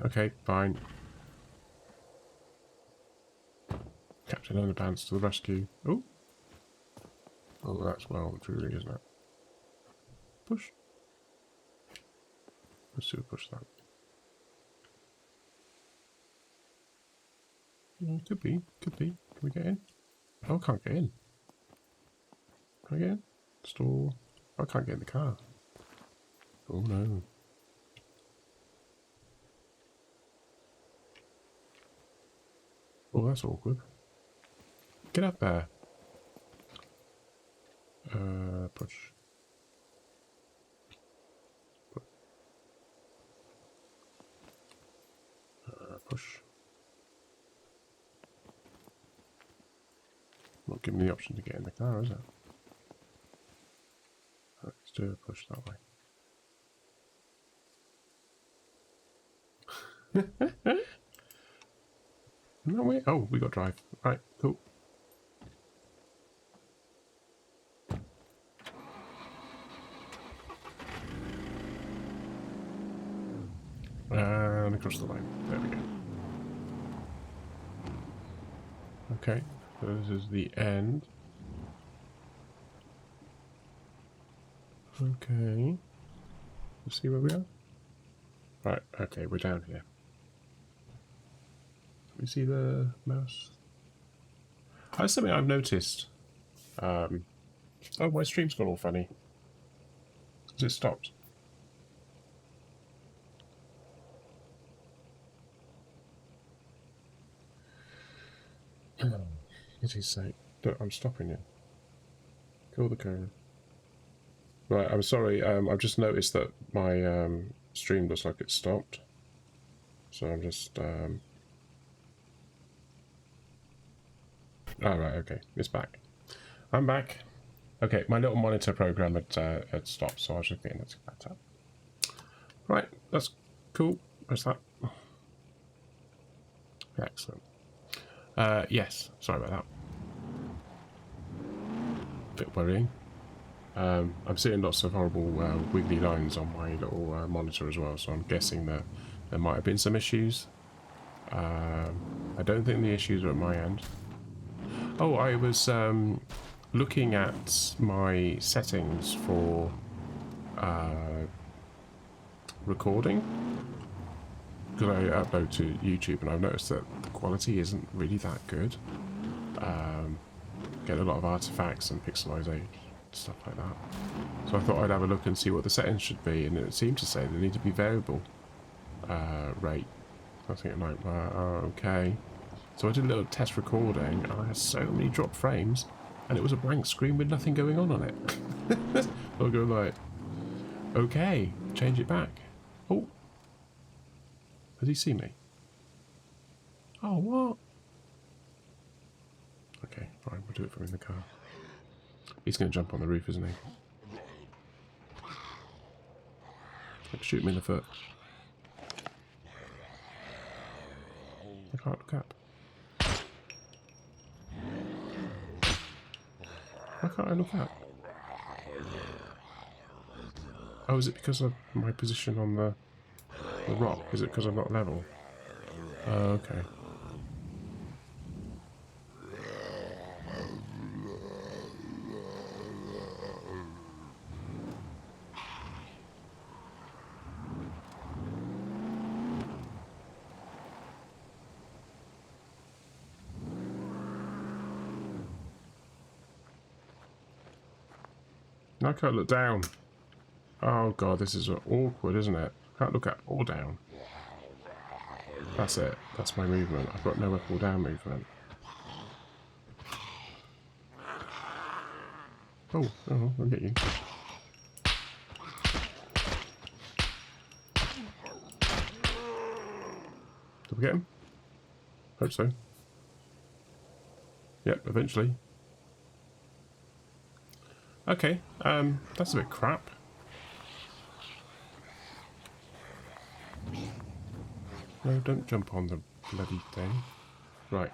Okay, fine. Captain Underpants to the rescue. Oh. Oh, that's well and truly, isn't it? Push. Let's do a push that. Yeah, could be. Could be. Can we get in? Oh, I can't get in. Can I get in? Store. I can't get in the car. Oh no. Oh, that's awkward. Get up there. Push. Push. Not giving me the option to get in the car, is it? Let's do a push that way. No way. Oh, we got drive. Right, cool. And across the line. There we go. Okay, so this is the end. Okay. Let's see where we are. Right, okay, we're down here. Let me see the mouse. That's something I've noticed. Oh, my stream's gone all funny. Has it stopped? What he say? I'm stopping it. Kill the cone. Right, I'm sorry. I've just noticed that my stream looks like it stopped. So I'm just... Oh, right, okay. It's back. I'm back. Okay, my little monitor program had stopped, so I was just getting it back up. Right, that's cool. What's that? Excellent. Yes, sorry about that. Bit worrying. I'm seeing lots of horrible wiggly lines on my little monitor as well, so I'm guessing that there might have been some issues. I don't think the issues are at my end. Oh, I was looking at my settings for recording, because I upload to YouTube, and I've noticed that the quality isn't really that good. Get a lot of artifacts and pixelization, stuff like that. So I thought I'd have a look and see what the settings should be, and it seemed to say they need to be variable rate. I was thinking like, okay. So I did a little test recording, and I had so many dropped frames, and it was a blank screen with nothing going on it. I'll go like, okay, change it back. Oh, does he see me? Oh, what? Okay, fine, we'll do it from in the car. He's going to jump on the roof, isn't he? Shoot me in the foot. I can't look up. Why can't I look up? Oh, is it because of my position on the rock? Is it because I'm not level? Oh, okay. I can't look down. Oh god, this is awkward, isn't it? Can't look up or down. That's it. That's my movement. I've got no up or down movement. Oh, I'll get you. Did we get him? Hope so. Yep, eventually. Okay, that's a bit crap. No, don't jump on the bloody thing. Right.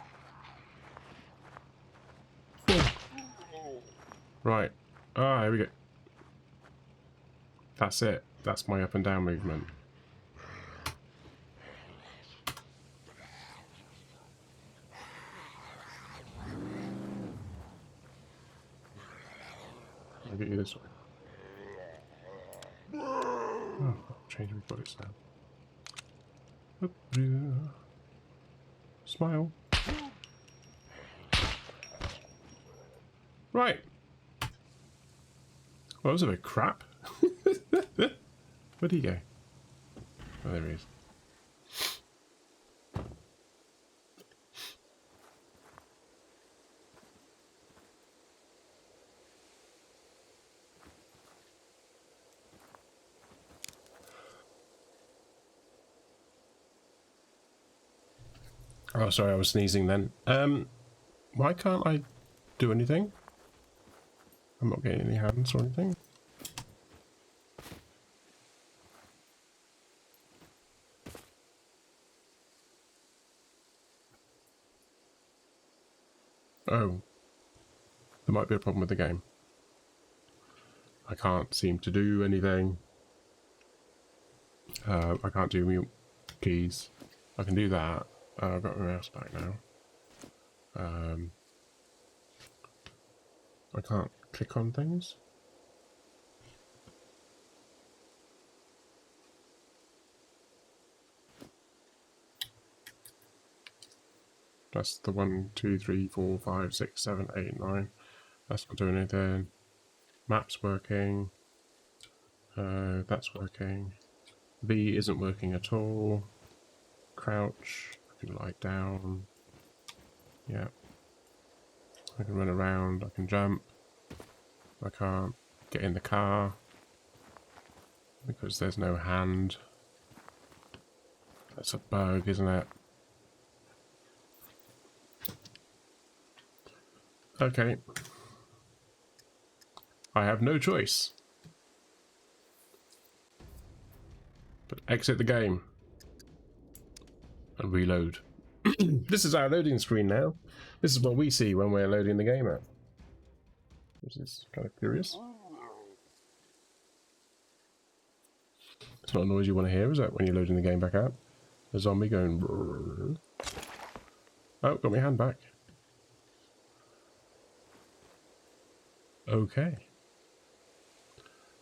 Right. Ah, here we go. That's it. That's my up and down movement. I'll get you this way. Oh, change my body sound. Smile. Right. Well, that was a bit crap. Where'd he go? Oh, there he is. Oh, sorry, I was sneezing then. Why can't I do anything? I'm not getting any hands or anything. Oh. There might be a problem with the game. I can't seem to do anything. I can't do mute keys. I can do that. I've got my mouse back now. I can't click on things. That's the 1, 2, 3, 4, 5, 6, 7, 8, 9. That's not doing anything. Map's working. That's working. V isn't working at all. Crouch. I can lie down. Yeah. I can run around. I can jump. I can't get in the car because there's no hand. That's a bug, isn't it? Okay. I have no choice but exit the game and reload. This is our loading screen now. This is what we see when we're loading the game up. Which is kind of curious. It's not a noise you want to hear, is it, when you're loading the game back up? A zombie going... Brrr. Oh, got my hand back. Okay.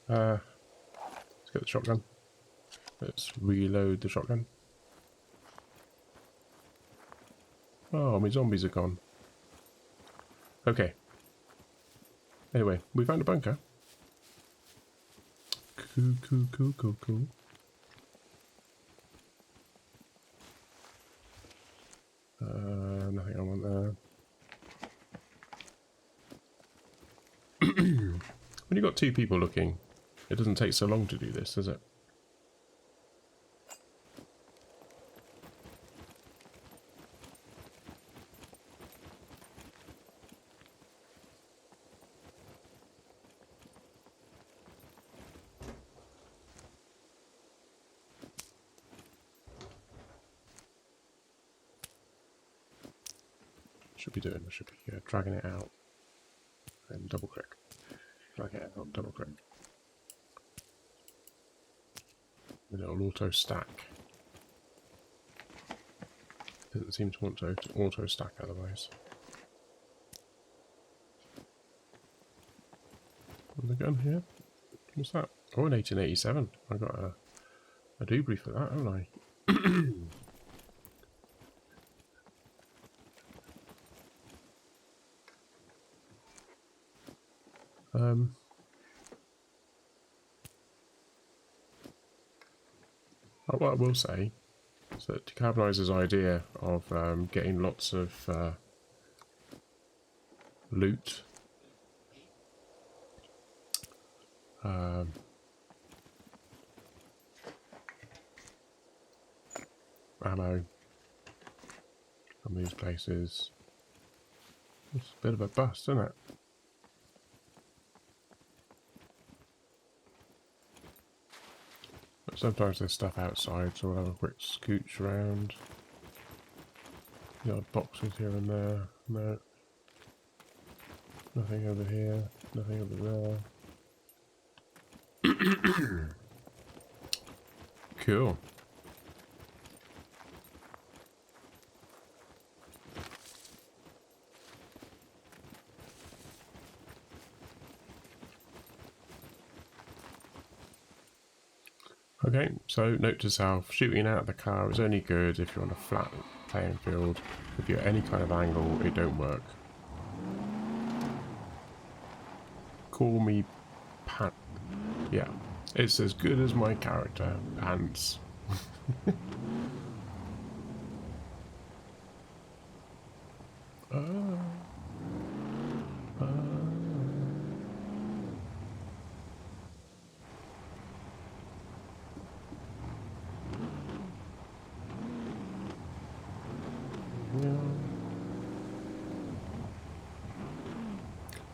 Let's get the shotgun. Let's reload the shotgun. Oh, my zombies are gone. Okay. Anyway, we found a bunker. Cool, cool, cool, cool, cool. Nothing I want there. When you've got two people looking, it doesn't take so long to do this, does it? should be doing? I should be dragging it out and double click. Drag it out, double click. A little auto stack. Doesn't seem to want to auto stack otherwise. On the gun here. What's that? Oh, an 1887. I got a doobry for that, haven't I? What I will say is that Decarbonizer's idea of getting lots of loot, ammo from these places, it's a bit of a bust, isn't it? But sometimes there's stuff outside, so we'll have a quick scooch around. The odd boxes here and there. No. Nothing over here. Nothing over there. Cool. Okay, so note to self, shooting out of the car is only good if you're on a flat playing field. If you're at any kind of angle, it don't work. Call me Pant. Yeah, it's as good as my character, Pants.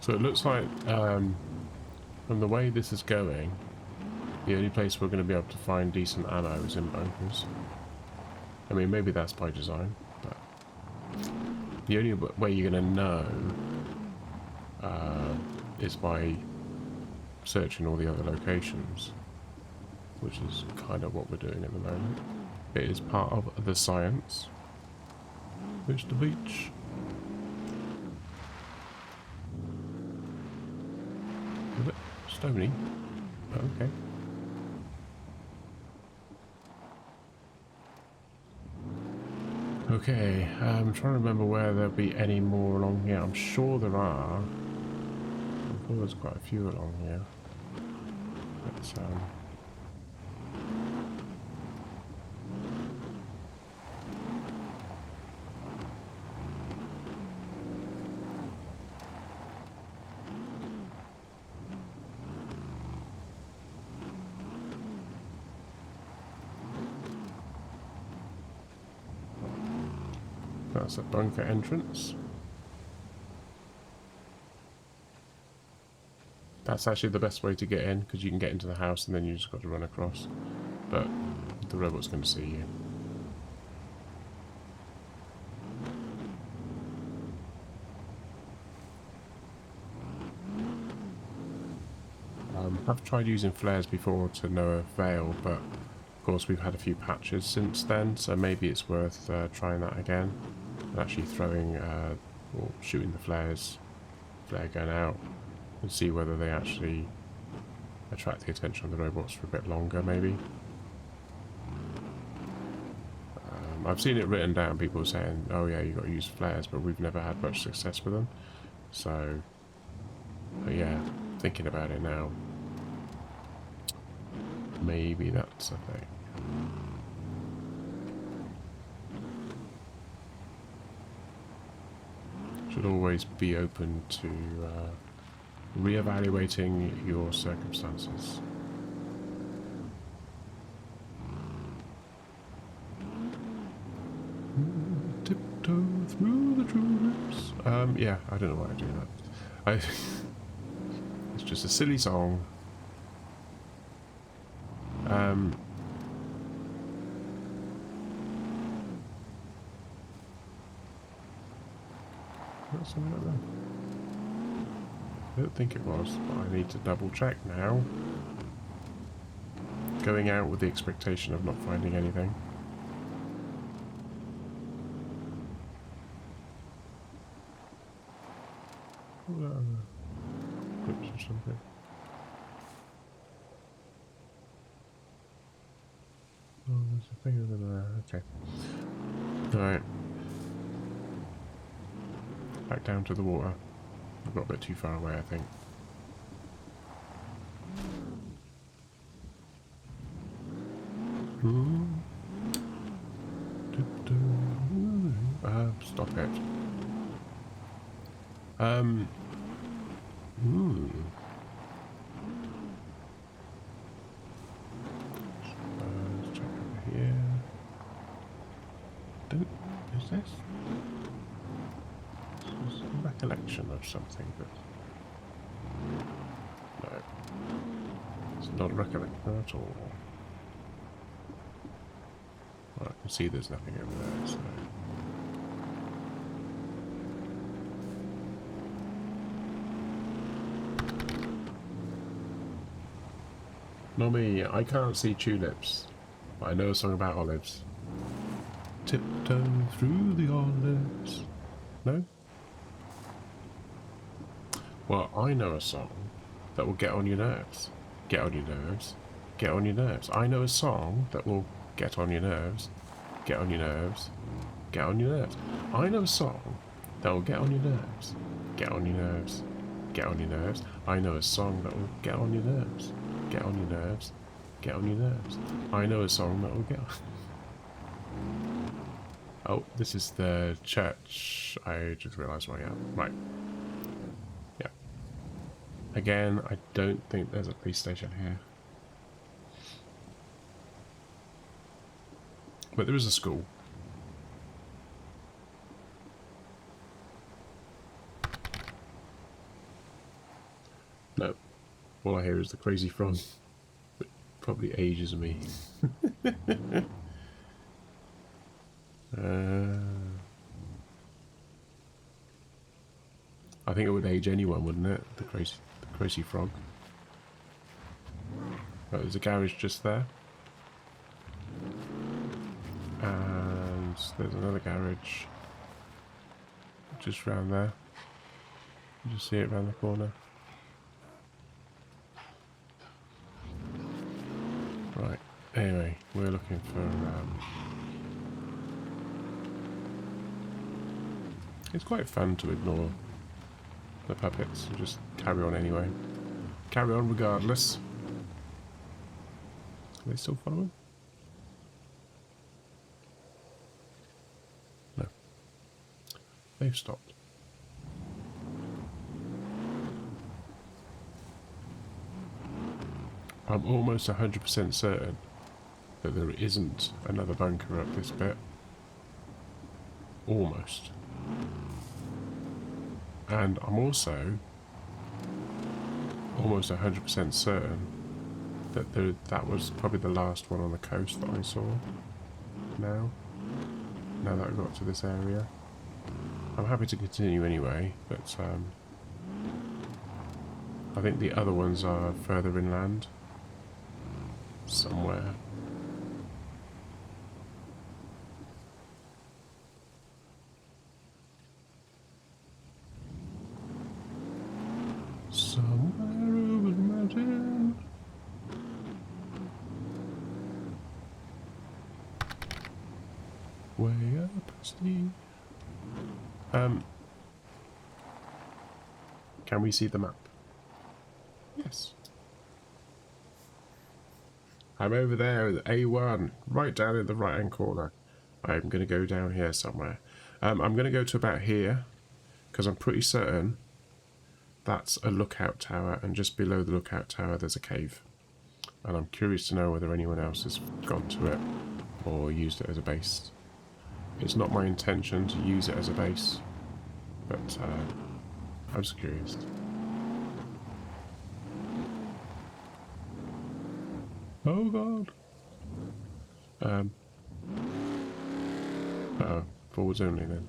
So it looks like, from the way this is going, the only place we're going to be able to find decent ammo is in bunkers. I mean, maybe that's by design, but the only way you're going to know is by searching all the other locations, which is kind of what we're doing at the moment. It is part of the science. It's the beach. Is it stony? Oh, okay. Okay, I'm trying to remember where there'll be any more along here. I'm sure there are. I'm sure there's quite a few along here. Let's that's a bunker entrance. That's actually the best way to get in, because you can get into the house and then you just got to run across. But the robot's going to see you. I've tried using flares before to no avail, but of course we've had a few patches since then, so maybe it's worth trying that again. And actually throwing or shooting the flares, flare gun out, and see whether they actually attract the attention of the robots for a bit longer, maybe. I've seen it written down, people saying, oh yeah, you've got to use flares, but we've never had much success with them. So, but yeah, thinking about it now, maybe that's a thing. Should always be open to re-evaluating your circumstances. Tiptoe through the tulips. Yeah, I don't know why I do that. It's just a silly song. something like that? I don't think it was, but I need to double check now. Going out with the expectation of not finding anything. Clips or something. Oh, there's a thing over there. Okay. Alright. Back down to the water. I've got a bit too far away, I think. Stop it. Let's check over here. Is this? This is a recollection of something, but no, it's not a recollection at all. Well, I can see there's nothing over there, so. Not me, I can't see tulips, but I know a song about olives. Tiptoe through the olives. No? Well, I know a song that will get on your nerves. Get on your nerves. Get on your nerves. I know a song that will get on your nerves. Get on your nerves. Get on your nerves. I know a song that will get on your nerves. Get on your nerves. Get on your nerves. I know a song that will get on your nerves. Get on your nerves. Get on your nerves. I know a song that will get on... Oh, this is the church. I just realised where I am. Right. Yeah. Again, I don't think there's a police station here. But there is a school. No. All I hear is the crazy frog. It probably ages me. I think it would age anyone, wouldn't it? The crazy frog. Oh, there's a garage just there. And there's another garage just round there. You just see it round the corner. Right, anyway, we're looking for... It's quite fun to ignore the puppets and just carry on anyway. Carry on regardless. Are they still following? No. They've stopped. I'm almost 100% certain that there isn't another bunker up this bit. Almost. And I'm also almost 100% certain that that was probably the last one on the coast that I saw. Now that I've got to this area. I'm happy to continue anyway, but I think the other ones are further inland. Somewhere. Somewhere over the mountain. Way up steep. Can we see the map? Yes. I'm over there at A1, right down in the right hand corner. I'm going to go down here somewhere. I'm going to go to about here, because I'm pretty certain that's a lookout tower, and just below the lookout tower there's a cave. And I'm curious to know whether anyone else has gone to it or used it as a base. It's not my intention to use it as a base, but I'm just curious. Oh god. Uh-oh, forwards only then.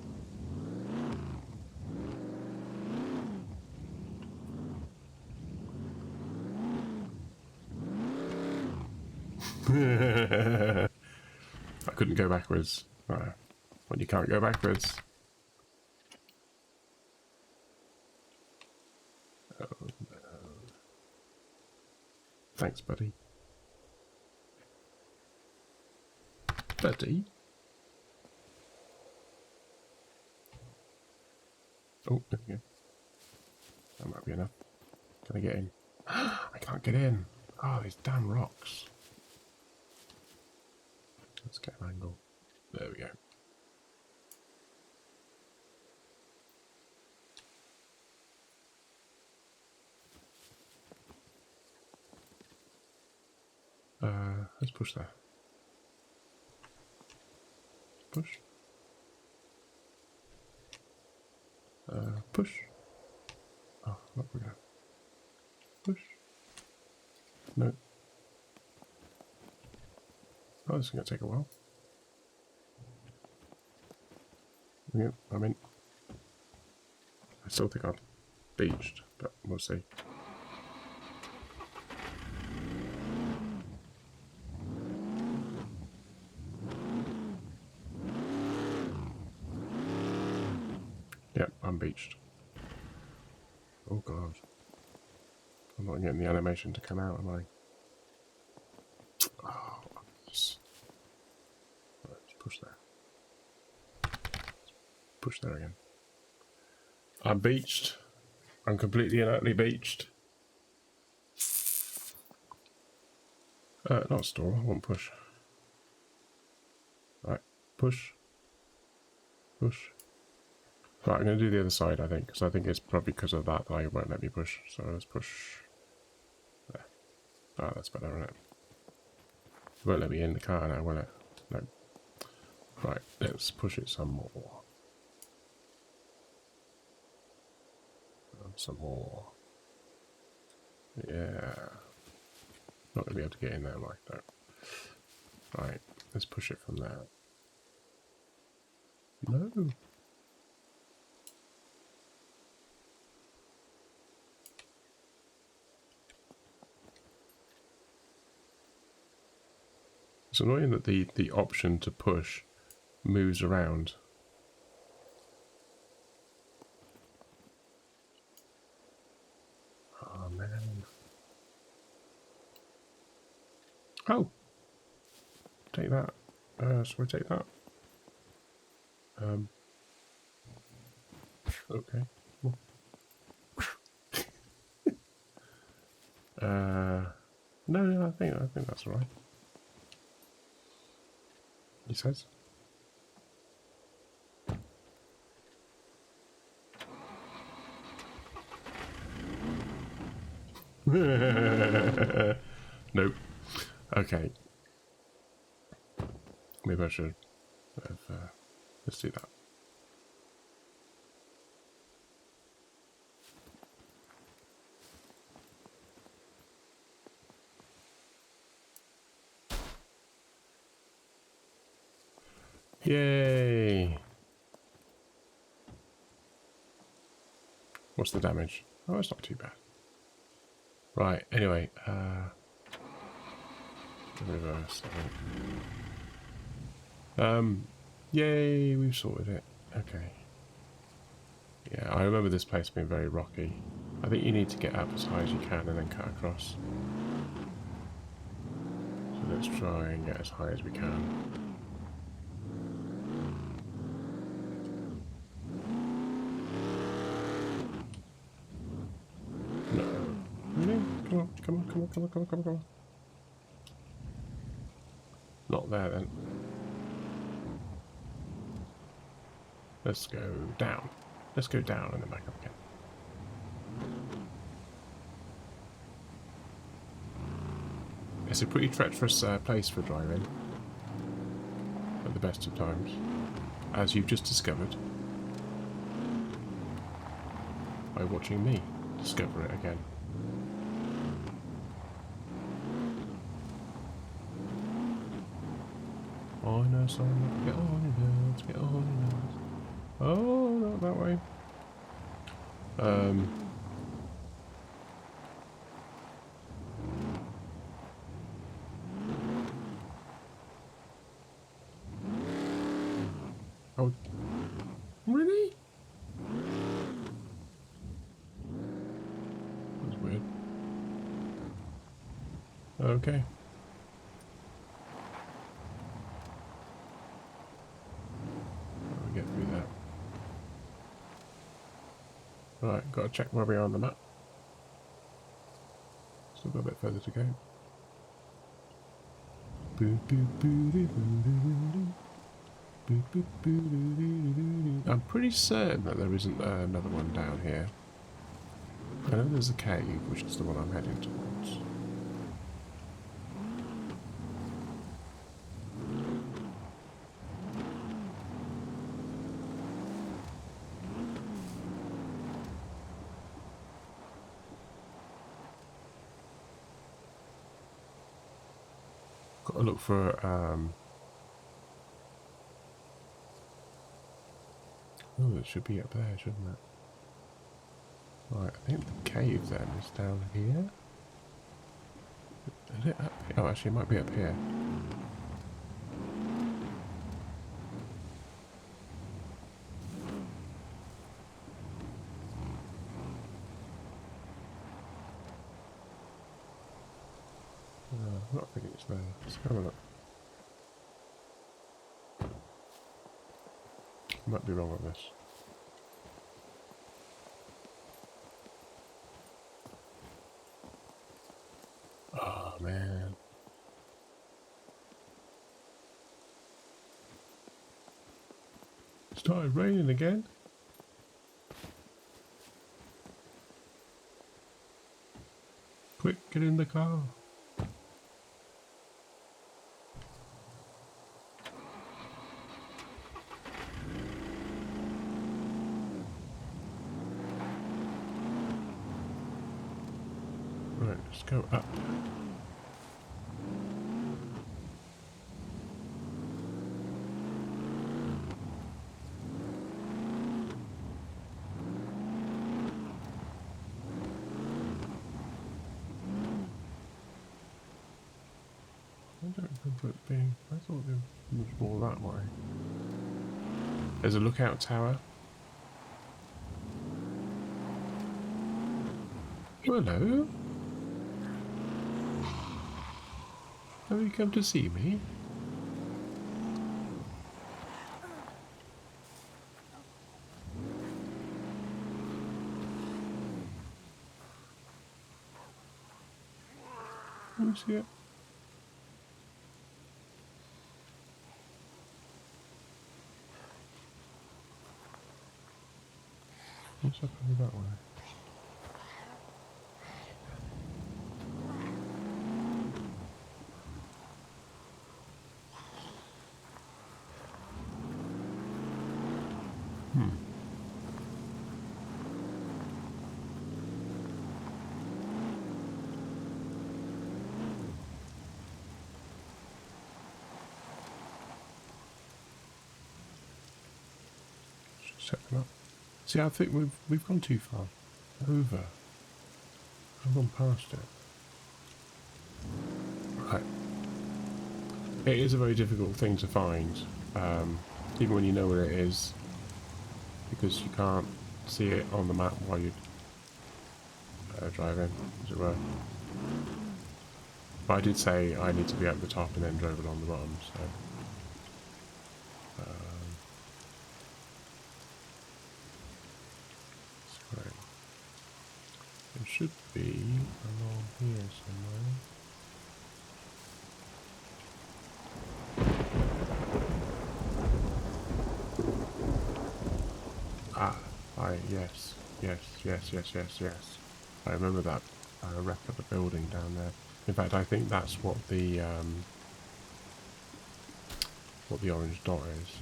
I couldn't go backwards. When you can't go backwards. Oh no. Thanks, buddy. Buddy? Oh, there we go. That might be enough. Can I get in? I can't get in. Oh, these damn rocks. Let's get an angle. There we go. Let's push that. Push. Push. Oh, what we go. Push. No. Oh, this is going to take a while. Yep, I'm in. I still think I'm beached, but we'll see. Yep, I'm beached. Oh god. I'm not getting the animation to come out, am I? Oh, yes. Let's push there. Push there again. I'm beached. I'm completely and utterly beached. Not stall, I want push. Right, push. Push. Right, I'm going to do the other side, I think, because I think it's probably because of that it won't let me push. So let's push there. Oh, that's better, isn't it? It won't let me in the car now, will it? No. Right, let's push it some more. And some more. Yeah. Not going to be able to get in there, like that. Right, let's push it from there. No. It's annoying that the option to push moves around. Oh man. Oh! Take that. So I take that. Okay. No, I think that's all right. He says. Nope. Okay. Maybe I should have, let's do that. Yay! What's the damage? Oh, it's not too bad. Right, anyway, reverse, I think. Yay, we've sorted it. Okay. Yeah, I remember this place being very rocky. I think you need to get up as high as you can and then cut across. So let's try and get as high as we can. No. Really? Come on. Not there then. Let's go down. Let's go down and then back up again. It's a pretty treacherous place for driving at the best of times, as you've just discovered by watching me discover it again. Oh no, sorry, get on your nerves, get on your nerves. Oh, not that way. Oh, really? That's weird. Okay. How do we get through that? Right, gotta check where we are on the map. Still got a bit further to go. I'm pretty certain that there isn't another one down here. I know there's a cave, which is the one I'm heading towards. Got to look for oh, it should be up there, shouldn't it? Right, I think the cave then is down here. Is it up here? Oh, actually, it might be up here. I'm not thinking it's there. Let's have a look. I might be wrong on this. Oh, man. It started raining again. Quick, get in the car. Right, let's go up. I don't remember it being... I thought it was more that way. There's a lookout tower. Hello? Have you come to see me? Let me see it. What's up over that way? Set them up. See, I think we've gone too far. Over. I've gone past it. Right. It is a very difficult thing to find, even when you know where it is, because you can't see it on the map while you're driving, as it were. But I did say I need to be at the top and then drove along the bottom, so... Right. It should be along here somewhere. Yes. I remember that wreck of the building down there. In fact, I think that's what the orange dot is.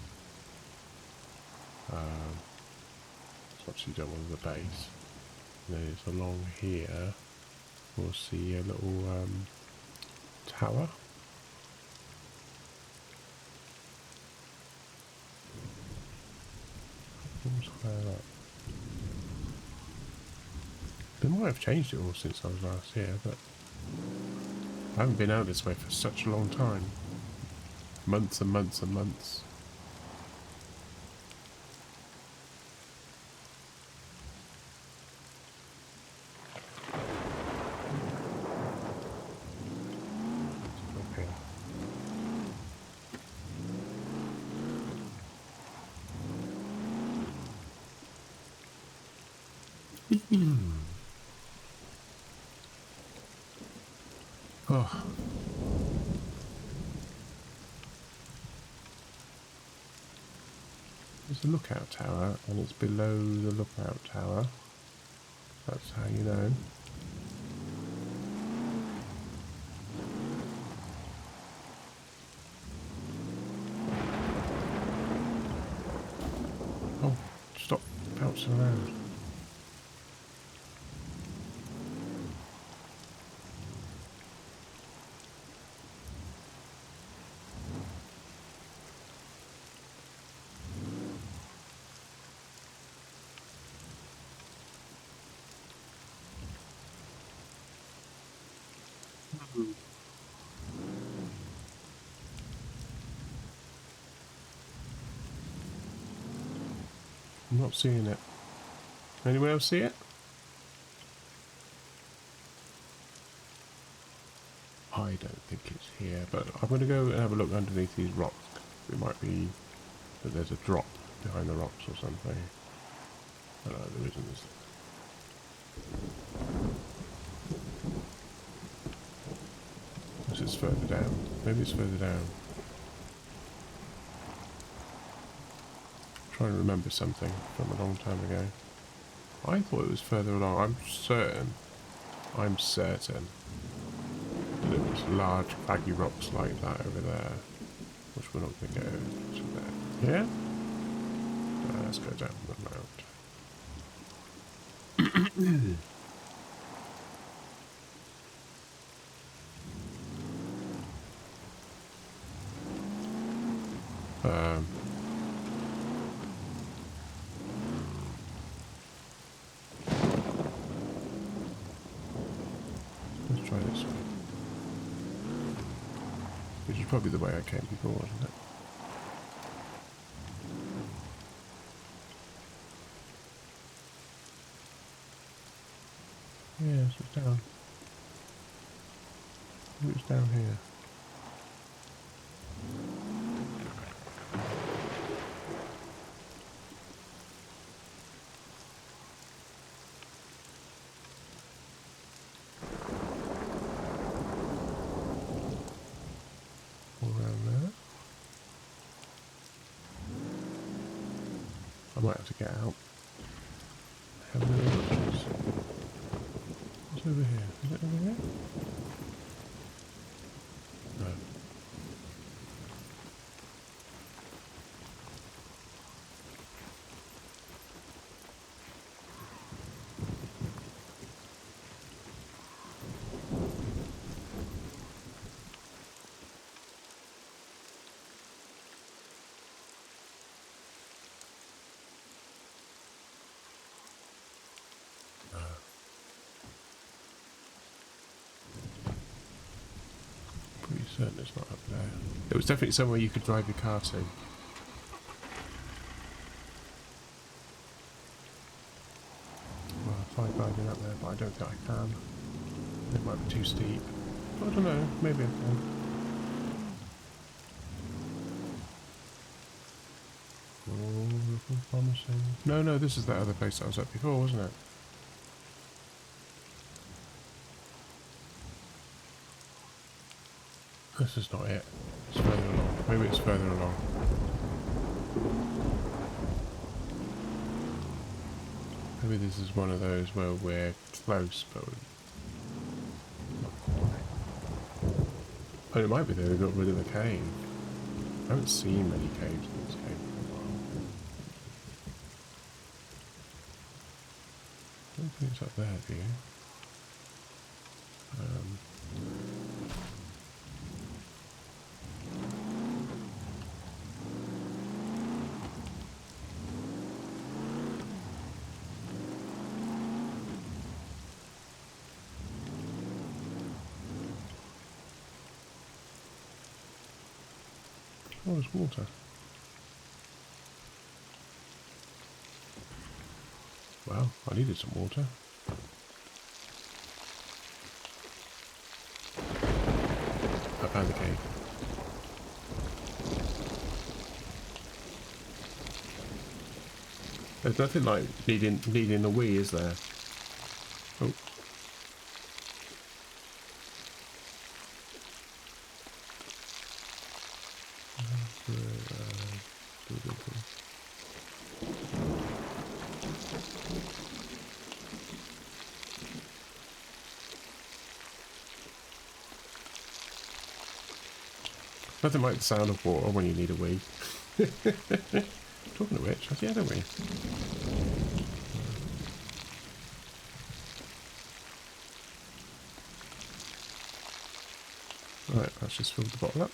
It's what you done with the base. And then it's along here. We'll see a little tower. Square up. They might have changed it all since I was last here, but I haven't been out this way for such a long time. Months and months and months. Oh. There's a lookout tower, and it's below the lookout tower. That's how you know. Oh, stop bouncing around. I'm not seeing it. Anyone else see it? I don't think it's here, but I'm going to go and have a look underneath these rocks. It might be that there's a drop behind the rocks or something. Oh, no, there isn't. This is further down. Maybe it's further down. I'm trying to remember something from a long time ago. I thought it was further along. I'm certain that it was large craggy rocks like that over there, which we're not going to go to there. Yeah? Let's go down the mount. Let's try this way. Which is probably the way I came before, wasn't it? Yeah, so it's down. Maybe it's down here. All around there. I might have to get out. Have a little look. What's over here? Is it over here? No. Pretty certain it's not up there. It was definitely somewhere you could drive your car to. Well, I've tried driving up there, but I don't think I can. It might be too steep. I don't know, maybe I can. Oh, looking promising. No, this is that other place that I was at before, wasn't it? This is not it. It's further along. Maybe it's further along. Maybe this is one of those where we're close, but not quite. Oh, it might be that we got rid of the cave. I haven't seen many caves in this cave for a while. I don't think it's up there, do you? Oh, there's water. Well, I needed some water. I found the cave. There's nothing like needing a wee, is there? Nothing like the sound of water when you need a wee. Talking of which, has he had a wee? Right, let's just fill the bottle up.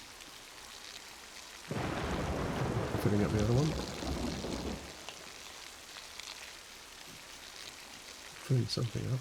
Filling up the other one. Filling something up.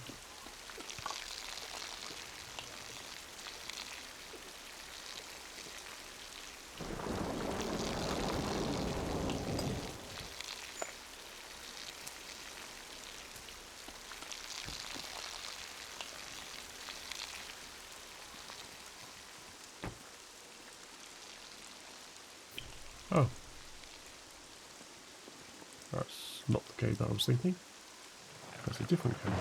Oh. That's not the cave that I was thinking. That's a different cave.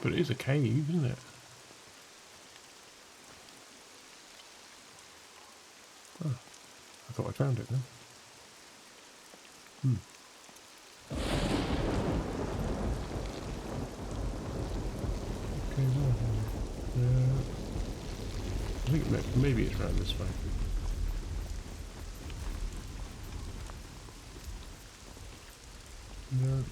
But it is a cave, isn't it? Oh. I thought I found it then. Okay, well, I think maybe it's around this way. No.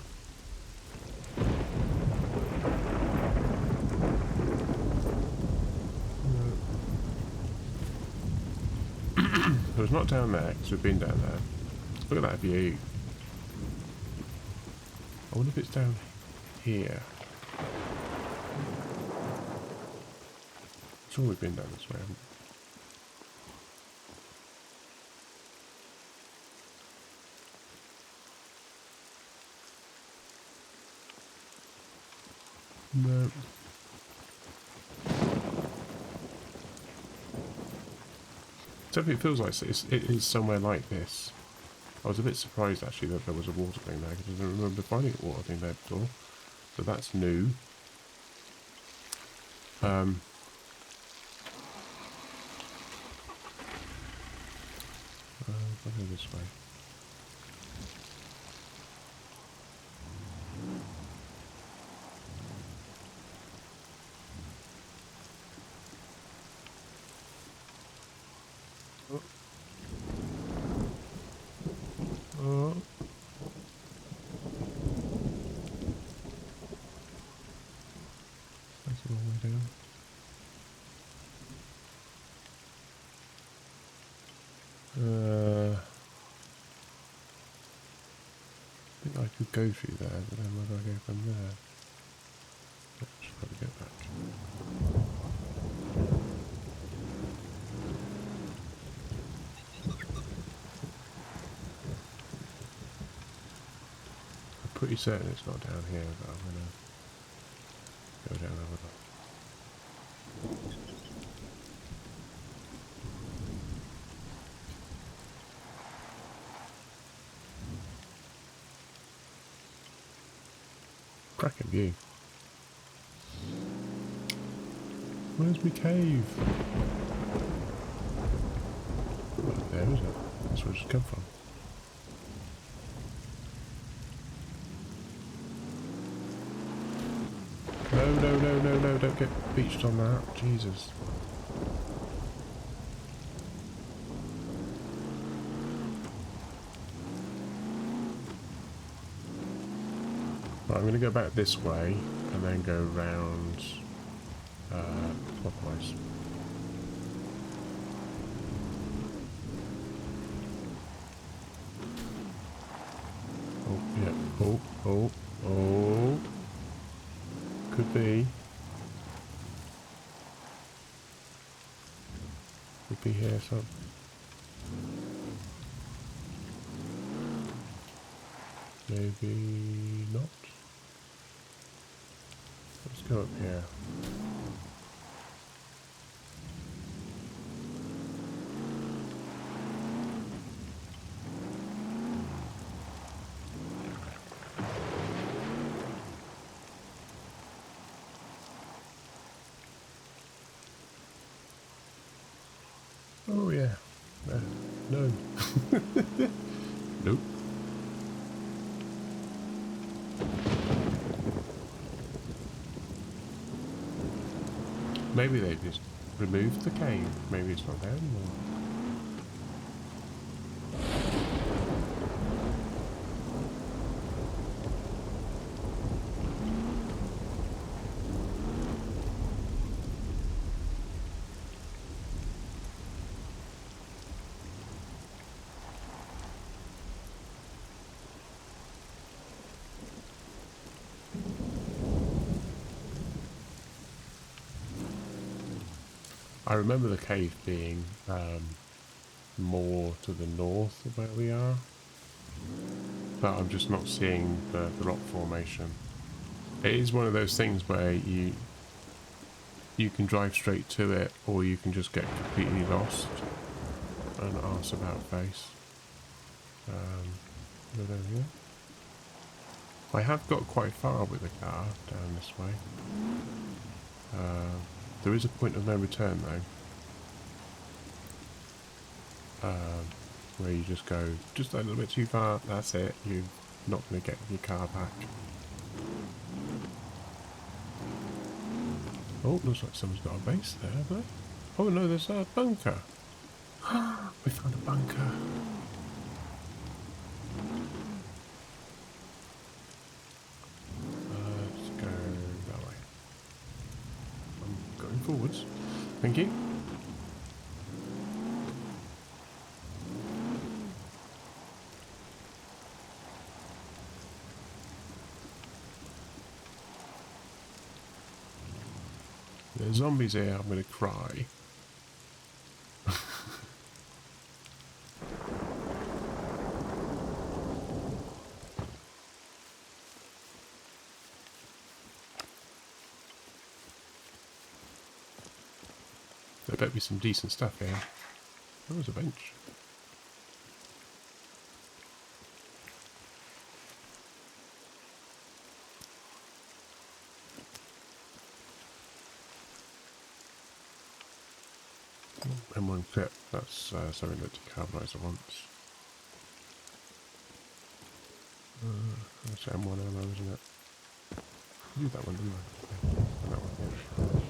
So it's not down there, because we've been down there. Look at that view. I wonder if it's down here. I'm sure we've been down this way, haven't we? No. Definitely feels like it is somewhere like this. I was a bit surprised actually that there was a water thing there, because I don't remember finding a water thing there before. So that's new. I'll go this way. Oh. That's a long way down. I think I could go through there, but then where do I go from there? I should probably get back. I'm pretty certain it's not down here, but I'm going to go down over there. Cracking view. Where's my cave? Right there, is it? That's where it's come from. No, don't get beached on that. Jesus. Right, I'm going to go back this way and then go round clockwise. Oh, yeah. Oh. Could be. Could be here, so. Maybe not. Let's go up here. Oh yeah. There. No. Nope. Maybe they just removed the cave. Maybe it's not there anymore. I remember the cave being more to the north of where we are, but I'm just not seeing the rock formation. It is one of those things where you can drive straight to it, or you can just get completely lost and arse about face. But there we go. I have got quite far with the car down this way. There is a point of no return though, where you just go just a little bit too far. That's it. You're not going to get your car back. Oh, looks like someone's got a base there, haven't they? Oh no, there's a bunker. We found a bunker. Let's go that way. I'm going forwards. Thank you. There's zombies here. I'm going to cry. There better be some decent stuff here. There was a bench. M1 clip. That's something that decarbonizer wants. That's M1 ammo, isn't it? I did that one, didn't I? Yeah, that one, yeah.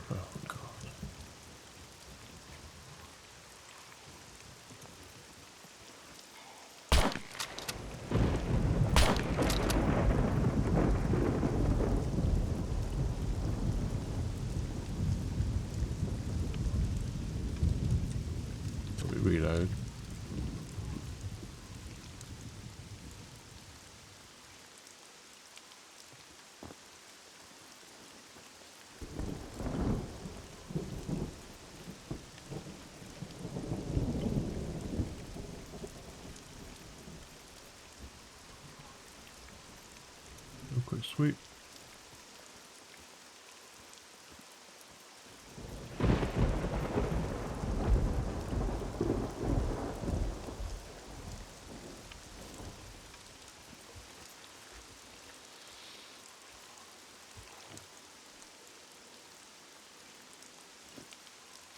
Oh, God. Shall we reload? A quick sweep.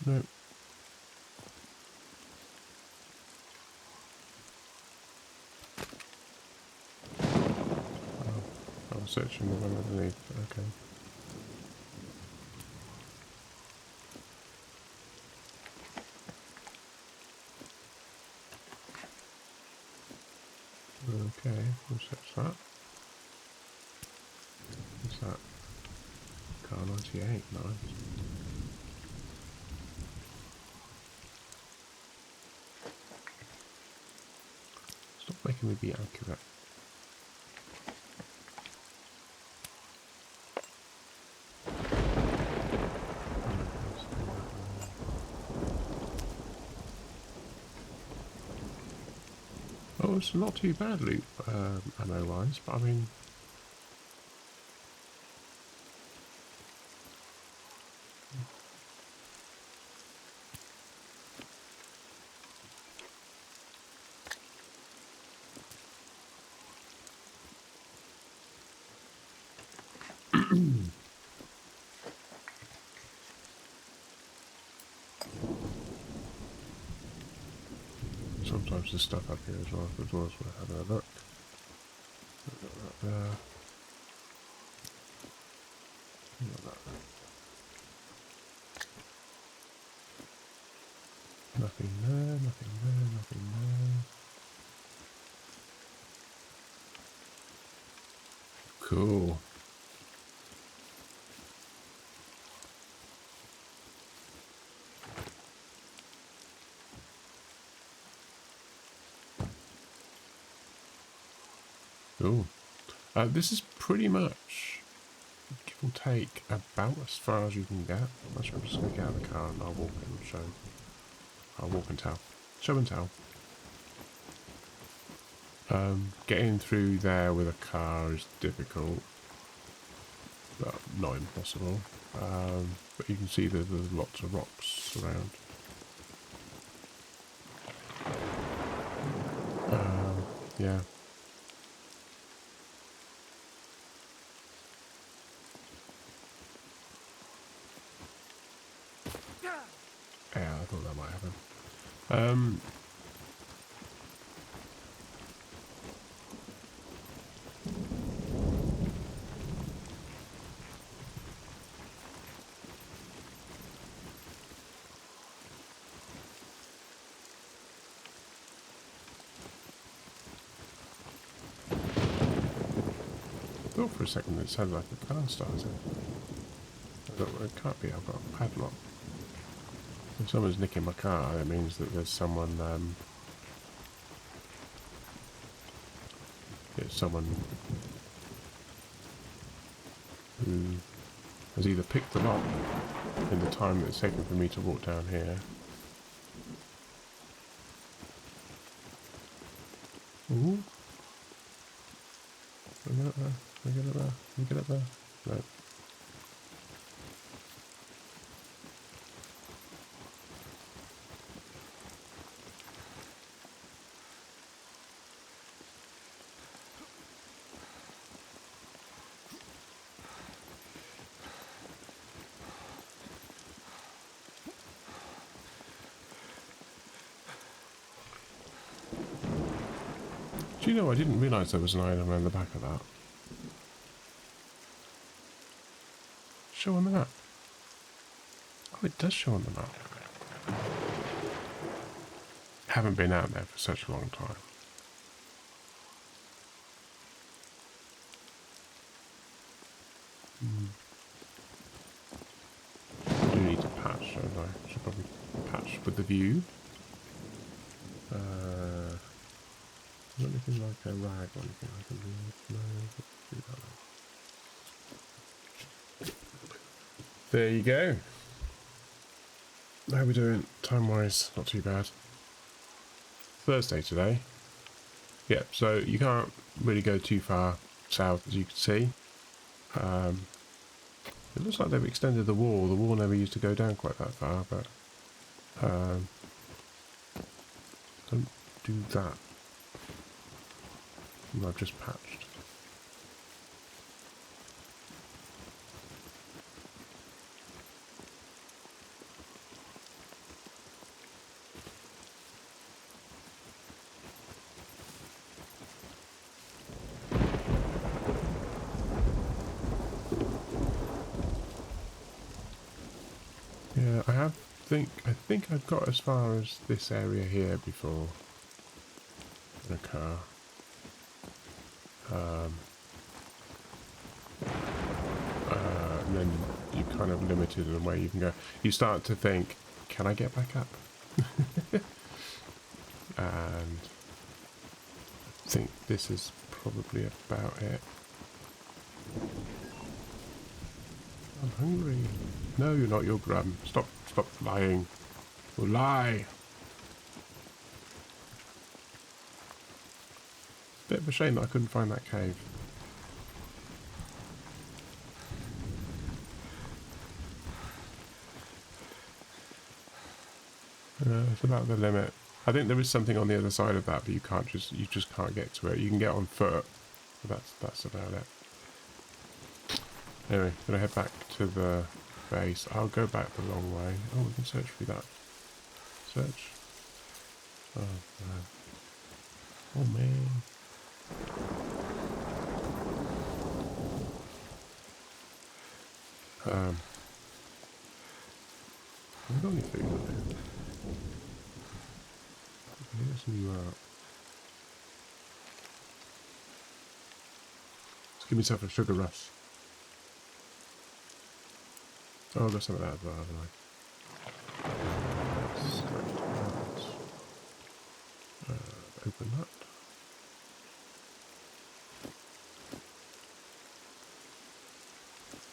No. Oh, I was searching the one underneath. Okay. Okay, we'll search that. What's that? Car 98, nice. Stop making me be accurate. Oh, it's not too bad loot, ammo-wise, but I mean... Sometimes there's stuff up here as well, so it's always worth having a look. There. Nothing there, nothing there, nothing there. Cool. Cool. This is pretty much, give or take, about as far as you can get. I'm just going to get out of the car and I'll walk and show. I'll walk and tell. Show and tell. Getting through there with a car is difficult, but not impossible. But you can see that there's lots of rocks around. Yeah. Yeah, I thought that might happen. I thought for a second it sounded like a car started. I thought, well, it can't be, I've got a padlock. If someone's nicking my car, it means that there's someone, who has either picked the lock in the time that it's taken for me to walk down here. Ooh. Can I get up there? Can I get up there? Can I get up there? No. Do you know, I didn't realise there was an item around the back of that. Show on the map. Oh, it does show on the map. Haven't been out there for such a long time. I do need to patch, don't I? Should probably patch with the view. Is there anything like a rag or anything I can do? No, do that. There you go. How are we doing time-wise? Not too bad. Thursday today. Yep, so you can't really go too far south, as you can see. It looks like they've extended the wall. The wall never used to go down quite that far, but don't do that. I've just patched. Yeah, I think I've got as far as this area here before in a car. And then you're kind of limited in where you can go. You start to think, can I get back up? And I think this is probably about it. I'm hungry. No, you're not, you're Grum. Stop lying. You'll lie. Bit of a shame that I couldn't find that cave. It's about the limit. I think there is something on the other side of that, but you just can't get to it. You can get on foot, but that's about it. Anyway, gonna head back to the base. I'll go back the long way. Oh, we can search through that. Search. Oh man. I've got any food in there. Here's you out. Let's give myself a sugar rush. Oh, I've got some of that as well, haven't I? Open that.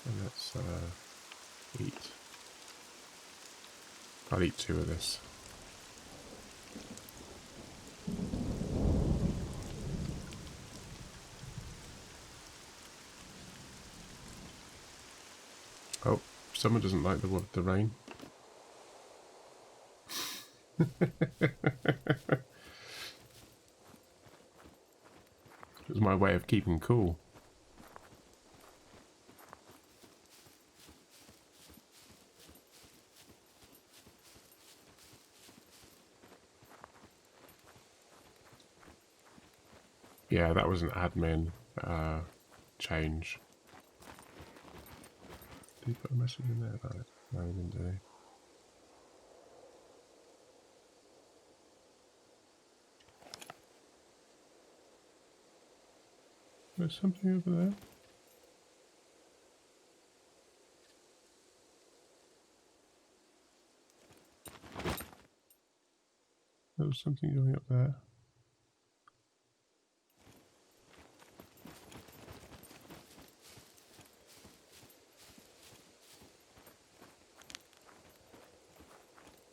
And let's eat. I'll eat 2 of this. Oh, someone doesn't like the rain. It was my way of keeping cool. Yeah, that was an admin change. Did he put a message in there about it? No, he didn't, do he? There's something over there. There was something going up there.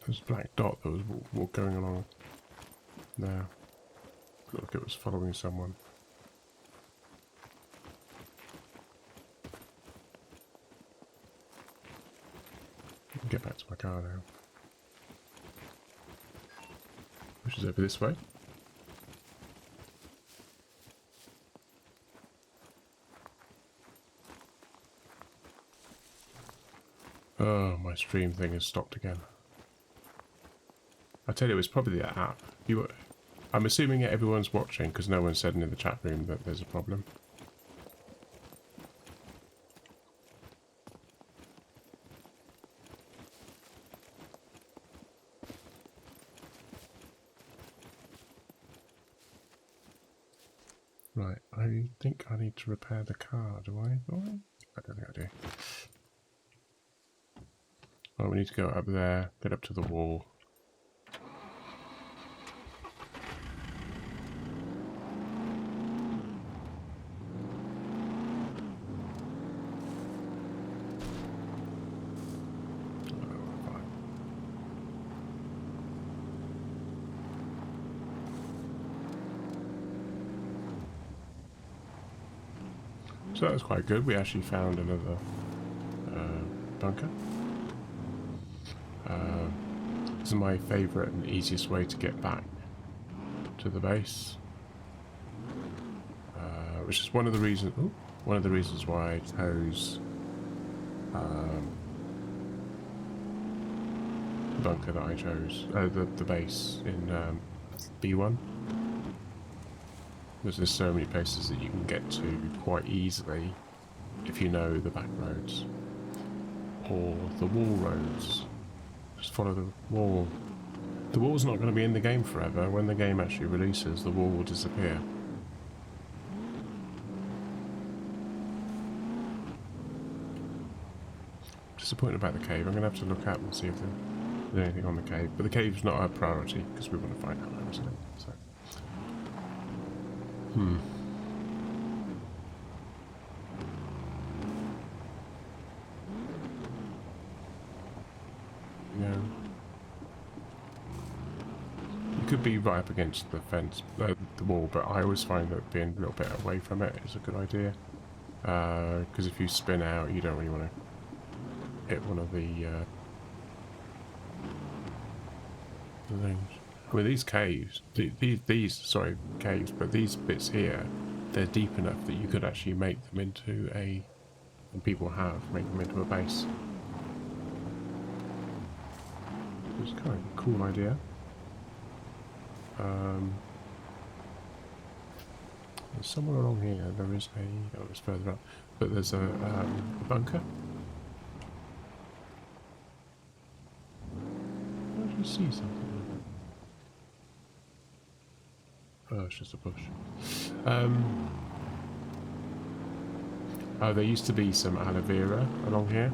There's a black dot that was going along there. Looked like it was following someone. Get back to my car now. Which is over this way. Oh, my stream thing has stopped again. I tell you, it's probably the app. I'm assuming everyone's watching because no one said in the chat room that there's a problem. Right, I think I need to repair the car, do I? I don't think I do. Oh, we need to go up there, get up to the wall. So that was quite good. We actually found another bunker. This is my favourite and easiest way to get back to the base, which is one of the reasons. Why I chose the bunker that I chose, the base in B1. Because there's so many places that you can get to quite easily if you know the back roads or the wall roads. Just follow the wall. The wall's not going to be in the game forever. When the game actually releases, the wall will disappear. Disappointed about the cave. I'm going to have to look up and see if there's anything on the cave. But the cave's not our priority because we want to find out everything. So. Yeah. You could be right up against the fence, the wall, but I always find that being a little bit away from it is a good idea. Because if you spin out, you don't really want to hit one of the things. I mean, these caves, caves, but these bits here, they're deep enough that you could actually make them into and people make them into a base. It's kind of a cool idea. There's somewhere along here. There is a. Oh, it's further up, but there's a bunker. Where do you see something? Oh, it's just a bush. Oh, there used to be some aloe vera along here.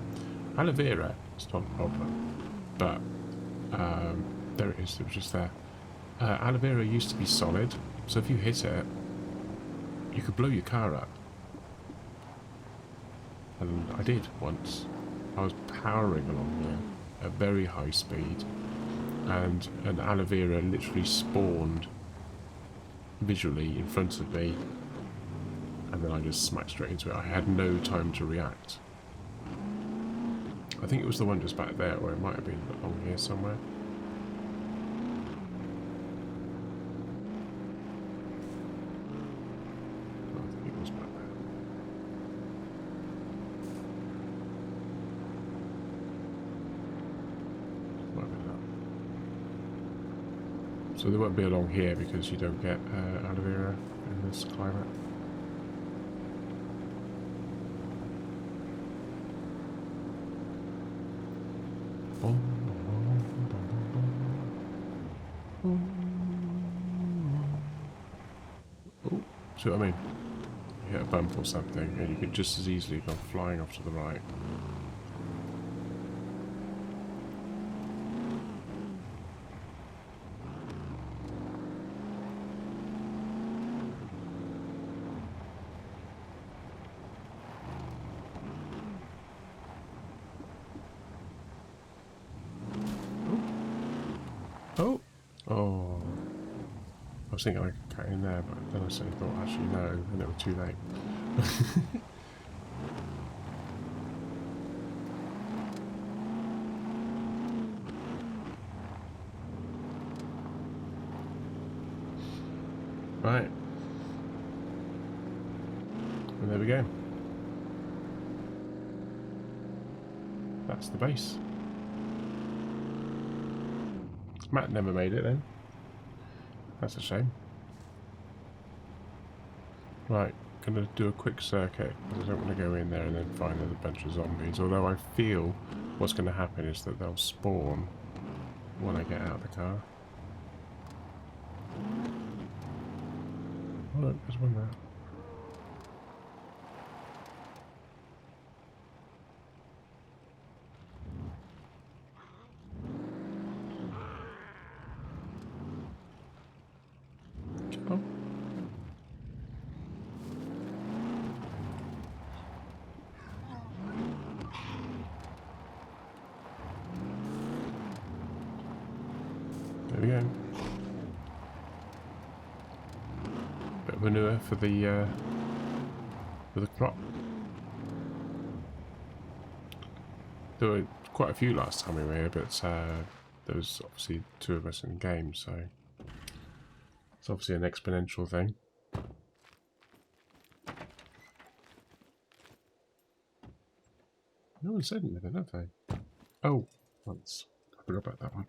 Aloe vera is not a problem, but there it is. It was just there. Aloe vera used to be solid, so if you hit it, you could blow your car up. And I did once. I was powering along here at very high speed, and an aloe vera literally spawned visually in front of me, and then I just smacked straight into it. I had no time to react. I think it was the one just back there, or it might have been along here somewhere. I think it was back there. So they won't be along here because you don't get aloe vera in this climate. Oh, see what I mean? You hit a bump or something and you could just as easily go flying off to the right. Oh! Oh. I was thinking I could cut in there, but then I suddenly thought, actually no, and it was too late. Right. And there we go. That's the base. Matt never made it then. That's a shame. Right, gonna do a quick circuit because I don't want to go in there and then find a bunch of zombies. Although I feel what's going to happen is that they'll spawn when I get out of the car. Oh look, there's one there. Oh. There we go. Bit of manure for the crop. There were quite a few last time we were here, but there was obviously 2 of us in the game, so it's obviously an exponential thing. No one said anything, have they? Oh, once. I forgot about that one.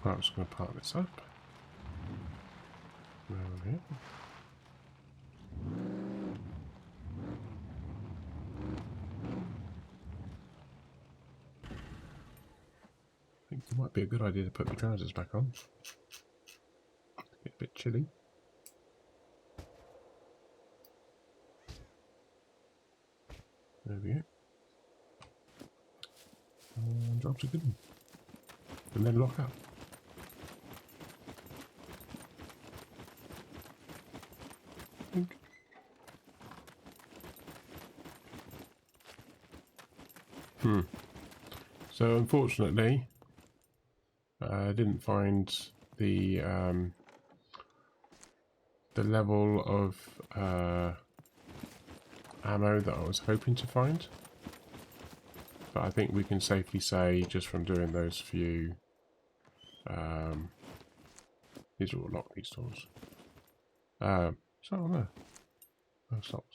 Right, I'm just going to park this up. Around here. I think it might be a good idea to put my trousers back on. Get a bit chilly. There we go. And drop to good one. And then lock up. So unfortunately, I didn't find the level of ammo that I was hoping to find. but I think we can safely say, just from doing those few, these are all locked, these doors. Is that on there? No, it's not.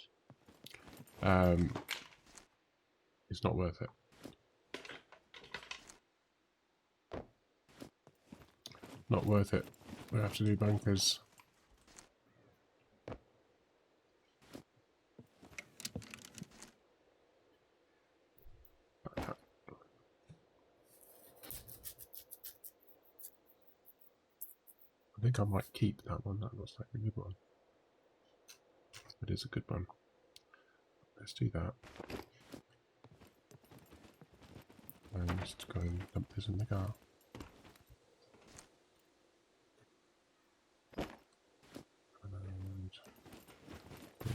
It's not worth it. Not worth it. We have to do bunkers. I think I might keep that one. That looks like a good one. It is a good one. Let's do that. And just go and dump this in the car. And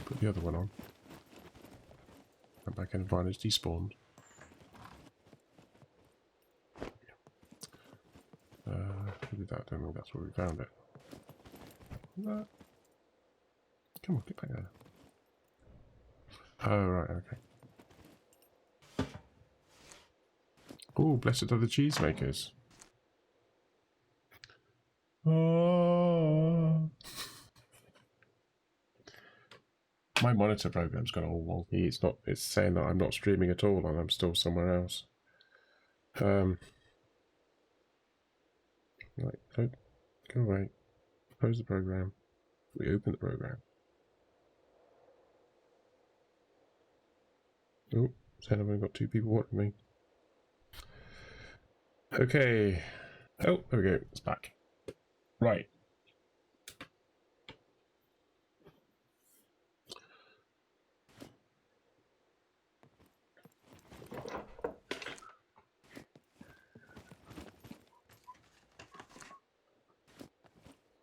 put the other one on. Come back in and find it's despawned. Who did that? I don't think that's where we found it. Come on, get back there. Oh, right, okay. Oh, blessed are the cheesemakers. Oh. My monitor program's gone all wonky. It's saying that I'm not streaming at all and I'm still somewhere else. Right, go away. Close the program. We open the program. Oh, said I've only got 2 people watching me. Okay. Oh, there we go. It's back. Right.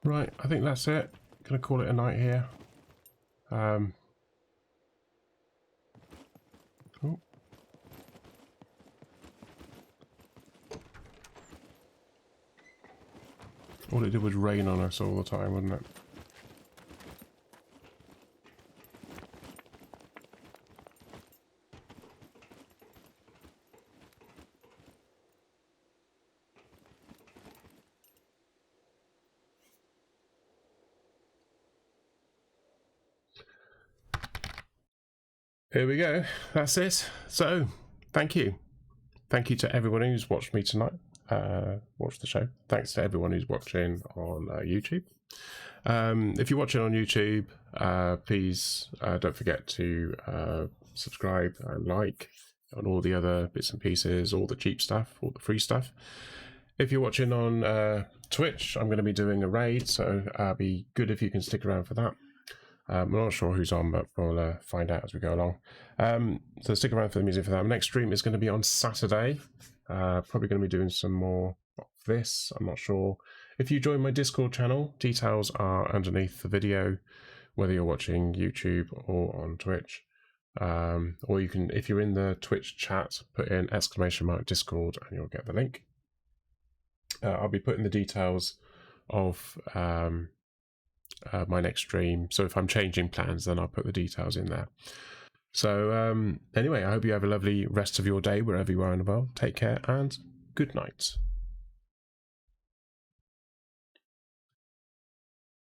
Right, I think that's it. Gonna call it a night here. Oh. All it did was rain on us all the time, wouldn't it? Here we go. That's it. So, thank you. Thank you to everyone who's watched me tonight. Watched the show. Thanks to everyone who's watching on YouTube. If you're watching on YouTube, please don't forget to subscribe and like on all the other bits and pieces, all the cheap stuff, all the free stuff. If you're watching on Twitch, I'm going to be doing a raid, so it'll be good if you can stick around for that. I'm not sure who's on, but we'll find out as we go along. So stick around for the music for that. My next stream is going to be on Saturday. Probably going to be doing some more of this. I'm not sure. If you join my Discord channel, details are underneath the video, whether you're watching YouTube or on Twitch. Or you can, if you're in the Twitch chat, put in !Discord and you'll get the link. I'll be putting the details of my next stream. So if I'm changing plans, then I'll put the details in there. So anyway, I hope you have a lovely rest of your day wherever you are in the world. Take care and good night.